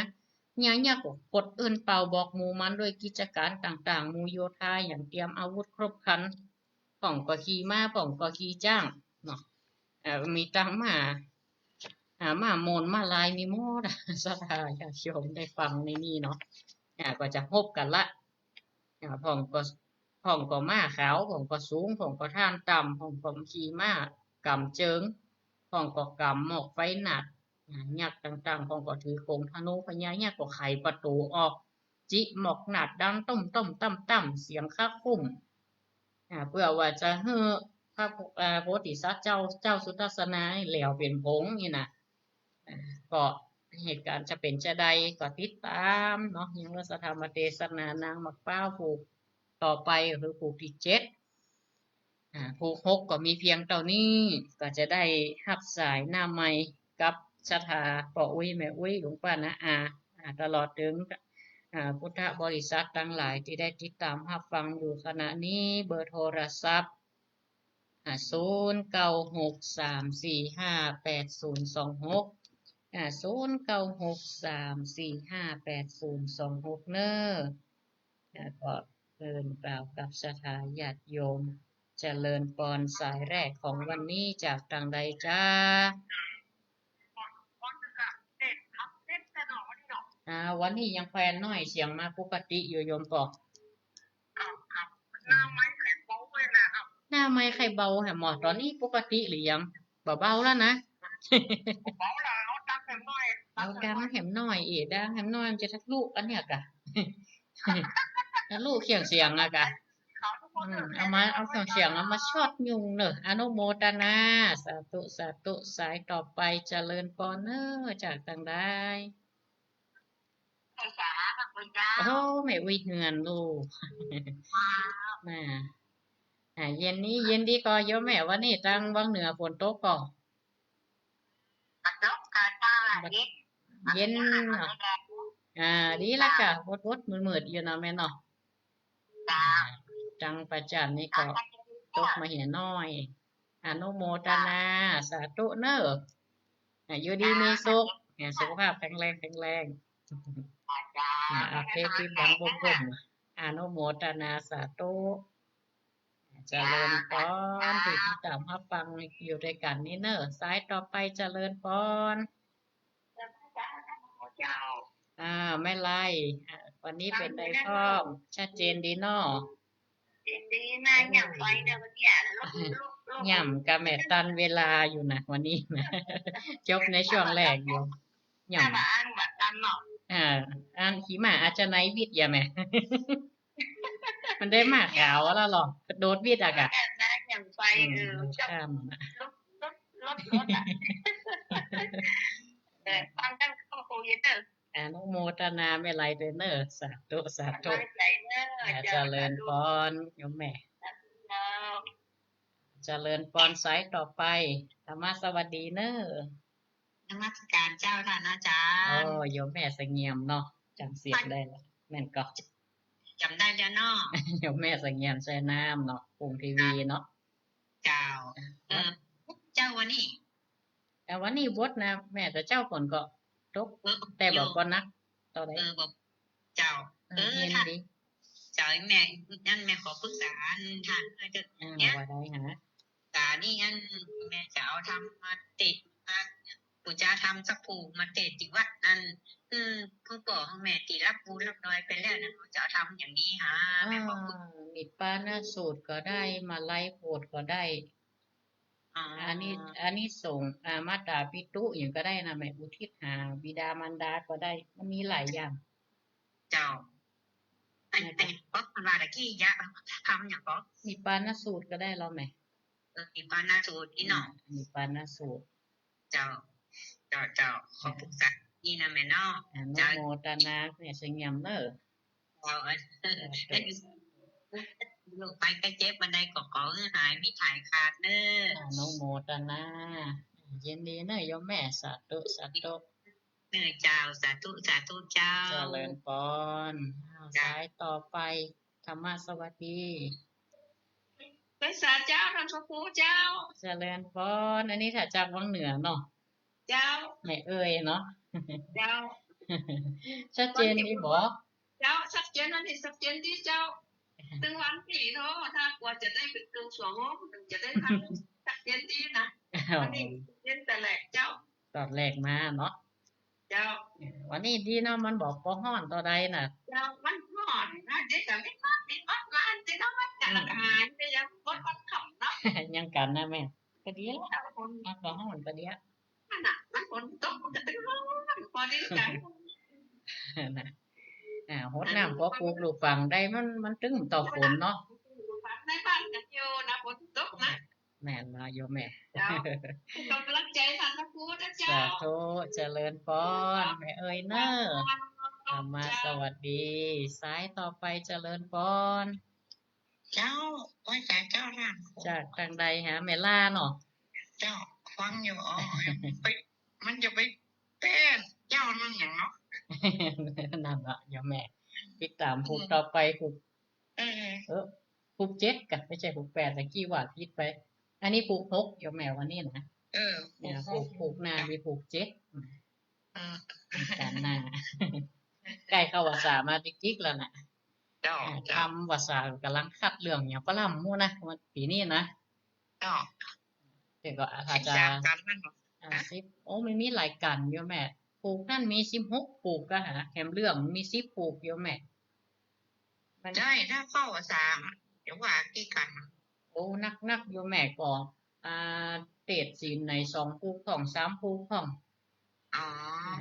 พญายักษ์ก็กดเอื้นเป่าบอกหมู่มันด้วยกิจการต่างๆหมู่โยธาอย่างเตรียมอาวุธครบครันพ่องก็ขี่ม้าพ่องก็ขี่จ้างเนาะมีตังมาโมนมาลายมีโมดสถาญาติโยมได้ฟังในนี้เนาะก็จะพบกันละพ่องก็ม้าขาวพ่องก็สูงพ่องก็ท่านต่ำพ่องก็ขี่ม้ากำเจิงพ่องก็กำหมอกไฟหนักยักษ์ต่างๆพ่องก็ถือโคงธนูพญายักษ์ก็ไขประตูออกจิหมอกหนัดดังต้มตั้มเสียงข้าคุ้มเพื่อว่าจะเฮ้อพระโพธิสัตว์เจ้าสุทัศนาเหลวเป็นผงนี่นะก็เหตุการณ์จะเป็นจะใดก็ติดตามเนาะยังว่าสถามาเทศนานางมักเป้าผูกต่อไปคือผูกที่7ผูก6ก็มีเพียงเท่านี้ก็จะได้หับสายหน้าใหม่กับสถาปออุ้ยแม่อุ้ยหลวงป้านะตลอดถึงพุทธบริษัททั้งหลายที่ได้ติดตามรับฟังอยู่ขณะนี้เบอร์โทรศัพท์09634580260963458026เนอะก็เดินกล่าวกับสถาญาติโยม เจริญพรสายแรกของวันนี้จากทางใดจ้าวันนี้ยังแฟนน้อยเสียงมาปกติอยู่โยมปอกหน้าไม้ไข่เบาแหมหมอตอนนี้ปกติหรือยังเบาๆแล้วนะเอาดังแหมน้อยอีดังแหมน้อยมันจะทักลูกอันเนี้ยกะถ้าลูกเสียงอะกะเอาเสียงเอามาชอดยุงเนอะอนุโมทนาสาธุสาธุสายต่อไปเจริญพรเนอะจากทางใดโอ้ไม่วิเหือนลูกมาเย็นนี้เย็นดีก็โยมแม่วันนี้ตั้งวังเหนือฝนตกก็เย็นเนาะดีละกะวดมืดๆอยู่เนาะแม่เนาะจังประจันนี่ก็ตกมาเหี่ยน้อยอนุโมทนาสาธุเนอะอยู่ดีมีสุขสุขภาพแข็งแรงเพชรที่บังบุ่มอนุโมทนาสาธุเจริญพรที่ตามมาฟังอยู่ด้วยกันนี่เนอะสายต่อไปเจริญพรไม่ไล่วันนี้เป็นไดพ้องชัดเจนดีเนาะดีนะหย่ำไว้เนี่ยวันนี้หย่ำกับแม่ตันเวลาอยู่นะวันนี้นะจบในช่วงแรกอยู่หย่ำอ่านขี่ม้าอาจจะไหนวิทย์อย่าแม่มันได้มากกาวแล้วหรอโดดวิทย์อะกะอย่างไฟข้ามฟังกันเข้าโคเยนเนอร์อนุโมทนาไม่ไรเดเนอร์สาธุสาธุเจริญพรโยมแม่เจริญพรสายต่อไปธรรมะสวัสดีเนอร์นมัสการเจ้าท่านอาจารย์โยมแม่เสงี่ยมเนาะจำเสียงได้แล้วแม่นก็จำได้แล้วเนาะโยมแม่เสงี่ยมใช้น้ำเนาะปุ่มทีวีเนาะเจ้าเจ้าวันนี้วดนะแม่แต่เจ้าฝนก็ตกแต่บอกก่อนนะต่อได้บอกเจ้าเห็นดิเจ้าแม่นั่นแม่ขอปรึกษาท่านเพื่อจะเนี่ยว่าได้ฮะตานี่อันแม่จะเอาทำมาติดมาปู่จะทำสักผูมาติดที่วัดนั่นผู้ก่อของแม่ตีรับบูรับน้อยไปแล้วนะจะทำอย่างนี้ฮะแม่บอกนิปานาสูตรก็ได้มาไล่โพดก็ได้อันนี้ส่งมาตราปิตุอย่างก็ได้นะแม่อุทิศหาบิดามารดาก็ได้มันมีหลายอย่างเจ้าอันก็มาตะกี้ยะทำอย่างก็นิปานาสูตรก็ได้เราไหมนิปานาสูตรอีหนอนิปานาสูตรเจ้าขอปรึกษานี่นะแม่น้องอนุโมทนาเนี่ยเสียงยำเนอะลูกไปกระเจ็บบันไดก็ขอหายไม่ถ่ายขาดเนอะอนุโมทนาเย็นดีเนอะโยมแม่สาธุสาธุเนอะเจ้าสาธุเจ้าเจริญพรสายต่อไปธรรมะสวัสดีภาษาเจ้าท่านพระครูเจ้าเจริญพรอันนี้ถ้าจากวังเหนือเนาะเจ้าไม่เอ่ยเนาะเจ้าชัดเจนดีบ่เจ้าชัดเจนอันนี้ชัดเจนดีเจ้าตึงวันที่เนาะถ้ากว่าจะได้เป็นตึงสวงถึงจะได้ทำชัดเจนดีนะวันนี้เย็นแต่แรกเจ้าตอนแรกมาเนาะเจ้าวันนี้ดีเนาะมันบอกบ่ฮ้อนต่อใดน่ะเจ้ามันฮ้อนนะเด็กก็ไม่ฮ้อนร้านที่น้องมันจะละหายไปยังบ่ฮ้อนค่ำเนาะยังกันนะแม่ก็ดีแล้วมันบ่ฮ้อนก็ดีอ่ะมันฝนตกมันก็ตึงร้อนพอดีกันนะหดน้ำพอปลูกลูกฝังได้มันตึงต่อฝนเนาะในบ้านกันอยู่นะฝนตกนะแม่มาโยมแม่กำลังใจทางพระพุทธเจ้าสาธุเจริญพรแม่เอ๋ยเนอมาสวัสดีสายต่อไปเจริญพรเจ้าไว้จากเจ้าท่านจากทางใดหาแม่ล่าเนาะเจ้าฟังอยู่มันจะไปเป็นเจ้านั่นอย่างเนาะนั่นละโยมแม่ติดตามผูกต่อไปผูกผูก7กับไม่ใช่ผูก8แต่กี่ว่าผิดไปอันนี้ผูก6โยมแม่วันนี้นะเนี่ยผูกหน้ามีผูก7การหน้าใกล้เข้าภาษามาจิกๆแล้วนะ จ้าทำว่าสากำลังคัดเรื่องอย่างฝรั่งมู่นะวันปีนี้นะเจ้าแต่ก็อาจจะ13 กันนั่นเหรอฮะสิบโอ้มันมีหลายกันอยู่แม่ปลูกนั่นมี16ปลูกก็หาแถมเรื่องมี10ปลูกอยู่แม่มันได้ถ้าเข้า3เดี๋ยวว่ากี่กันโอ้นักอยู่แม่ก็อ่าเตดศีลใน2ปลูกของ3ปลูกของอ๋อ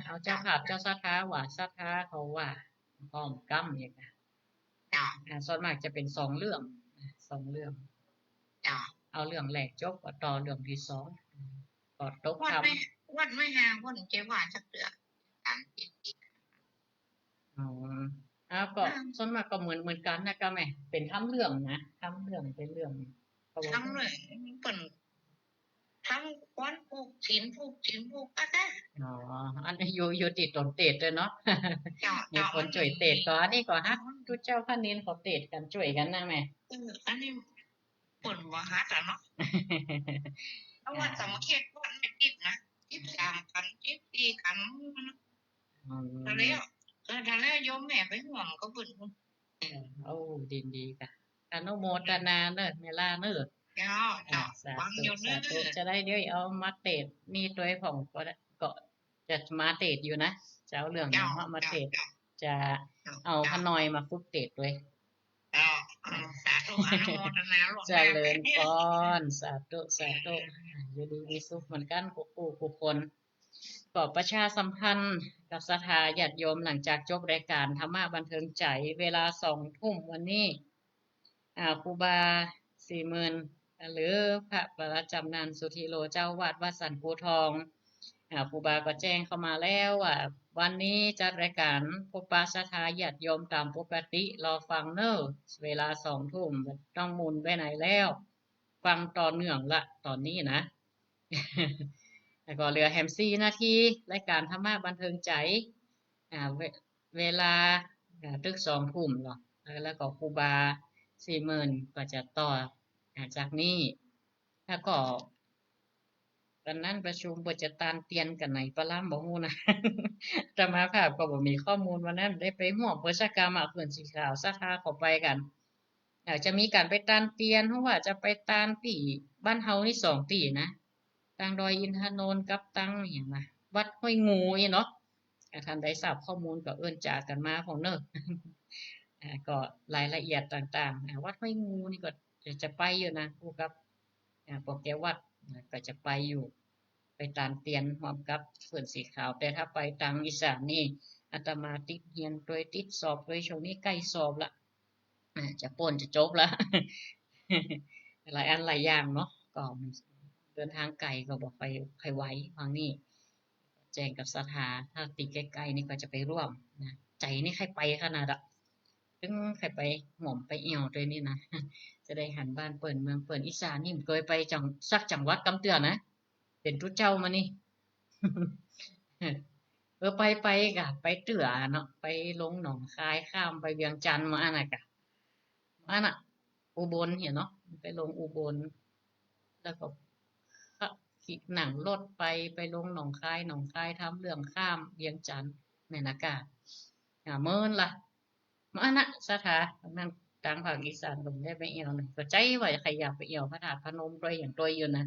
เอาเจ้าเจ้าภาพเจ้าศรัทธาว่าศรัทธาเขาว่าพร้อมกำอย่างเงี้ยเจ้าส่วนมากจะเป็น2 เรื่อง2 เรื่องเจ้าเอาเรื่องแรกจบก็ต่อเรื่องที่สองก็ตกวันไม่คำ วันไม่ห่างวันเจ้าว่าจักเดือนกันอีกอ๋อก็ส่วนมากก็เหมือนกันนะก็แม่เป็นทำเรื่องนะทำเรื่องเป็นเรื่องเขาบอกว่าทั้งเลยเปิ่นทั้งควันผูกศีลก็ได้อ๋ออันนี้อยู่ติดตนเตดเลยเนาะ เจ้า มีเจ้าคนช่วยเตดก็อันนี้ก็ฮักทุกเจ้าพระนินเขาเตดกันช่วยกันนะแม่ อันนี้เปิ่นบ่ฮัดอะเนาะเพราะว่าสามัคคีวันไม่ติดนะ13 กัน14 กันอืทะเลมทะเลโยมแม่ไปห่วงก็เปิ่นโอ้ดีค่ะอนุโมทนาเนอะเมล่าเนอะเจ้าเจ้าสาฟังธุอยู่เนื้อสาธุจะได้เดี๋ยวเอามาเตดนี่ตัวของก็จะมาเตดอยู่นะจะเอาเรื่องอย่าเจ้างเพราะมาเจ้าเตดเจ้าจะเจ้าเอาพนอยมาฝึกเตดด้วย เจ้าสาธุอนุโมทนาหลวงเจแม่ริญพรสาธุอยู่ดีมีสุขเหมือนกันทุกคนก็ประชาสัมพันธ์กับศรัทธาญาติโยมหลังจากจบรายการธรรมะบันเทิงใจเวลา20 ทุ่มวันนี้ครูบา40,000หรือพระประหลัดจำนันสุธีโลเจ้าวาดวัดสันปูทองครูบาก็แจ้งเข้ามาแล้วว่าวันนี้จัดรายการพบปะศรัทธาญาติโยมตามปกติรอฟังเนอะเวลา20 ทุ่มต้องหมุนไปไหนแล้ว ฟังต่อเนื่องละตอนนี้นะ แล้วก็เหลือ4 นาทีรายการธรรมะบันเทิงใจเวลาตึก20 ทุ่มเนาะแล้วก็ครูบา40,000ก็จะต่อจากนี้แล้วก็ตอนนั้นประชุมบทจะตานเตียนกันไหนปลาล่ำบ่ฮู้นะ อาตมาภาพก็บ่มีข้อมูลวันนั้นได้ไปร่วมกิจกรรมเพิ่นสิข่าวศรัทธาเข้าไปกันจะมีการไปตานเตียนเพราะว่าจะไปตานที่บ้านเฮานี่2 ที่นะตังดอยอินทนนท์กับตังอหยังนะวัดห้วยงูนี่เนาะถ้าท่านใดทราบข้อมูลก็เอิ้นจากกันมาพ้องเด้อ ก็รายละเอียดต่างๆวัดห้วยงูนี่ก็จะไปอยู่นะคู่กับพวกแกวัดก็จะไปอยู่ ไปตามเตียนพร้อมกับเพื่อนสีขาว แต่ถ้าไปทางอีสานนี่อาตมาติดเรียนโดยติดสอบโดยช่วงนี้ใกล้สอบละจะป่นจะจบละ หลายอันหลายอย่างเนาะก็เดินทางไกลก็บอกไปใครไหวฟังนี่แจ้งกับสถาถ้าติดใกล้ๆนี่ก็จะไปร่วมนะใจนี่ใครไปขนาดอะถึงใครไปหม่อมไปเอี่ยวด้วยนี่นะ จะได้หันบ้านเปิดเมืองเปิดอีสานนี่เคยไปจังสักจังหวัดกำเตือนนะเป็นทุเจ้ามานี่ ไปกะไปเตือเนาะไปลงหนองคายข้ามไปเวียงจันทน์มาอันน่ะกะมาอันน่ะอุบลเห็นเนาะไปลงอุบลแล้วก็ขี่หนังรถไปลงหนองคายทำเรื่องข้ามเวียงจันทน์แม่นากาเมินล่ะมาอันน่ะสถานั่นทางภาคอีสานผมได้ไปเอี่ยวหนึ่งก็ใจว่าใครอยากไปเอี่ยวพระธาตุพนมด้วยอย่างตัวอยู่นะ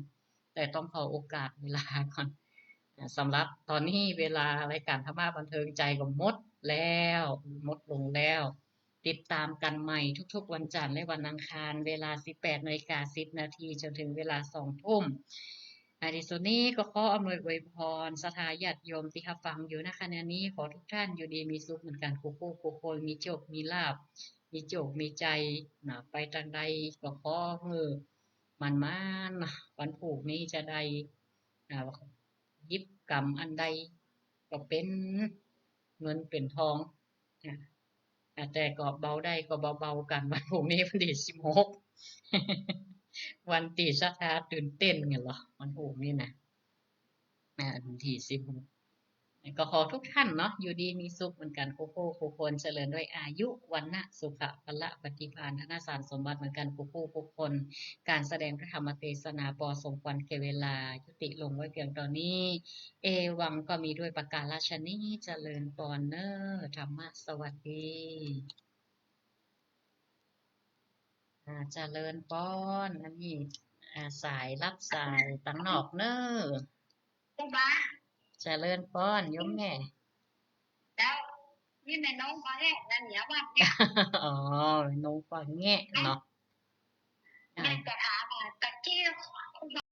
แต่ต้องขอโอกาสเวลาก่อน สำหรับตอนนี้เวลารายการธรรมะบันเทิงใจก็หมดแล้วหมดลงแล้ว ติดตามกันใหม่ทุกๆวันจันทร์และวันอังคารเวลา 18:10 นาทีจนถึงเวลา 2 ทุ่มที่สุดนี้ก็ขออำนวยอวยพรศรัทธาญาติโยมที่รับฟังอยู่ณขณะนี้ขอทุกท่านอยู่ดีมีสุขเหมือนกันคู่คนมีโชคมีลาภมีโชคมีใจไปทางใดก็ขอให้มันวันผูกนี้จะได้อ่า ยิบกรรมอันใดก็เป็นเงินเป็นทองแต่ก็เบาได้ก็เบาๆกันวันพรุ่งนี้วันที่16 วันตีชะตาตื่นเต้นไงเหรอวันพรุ่งนี้นะวันที่16ก็ขอทุกท่านเนาะอยู่ดีมีสุขเหมือนกันคู่คนเจริญด้วยอายุวันนะสุขะพละปฏิภาณธนสารสมบัติเหมือนกันคู่คนการแสดงพระธรรมเทศนาปอสมควรแก่เวลายุติลงไว้เพียงตอนนี้ เอวังก็มีด้วยประการราชนี้เจริญปอนเนอร์ธรรมะสวัสดี เจริญพรอันนี้สายรับสายตังนอกเน้อ ครูบา เจริญพรโยมแม่ แล้วนี่แม่น้องมาแรกนั่นเนี่ยว่าเนี่ย อ๋อหนูฟังแงะเนาะ แม่จะถามว่ากะจี้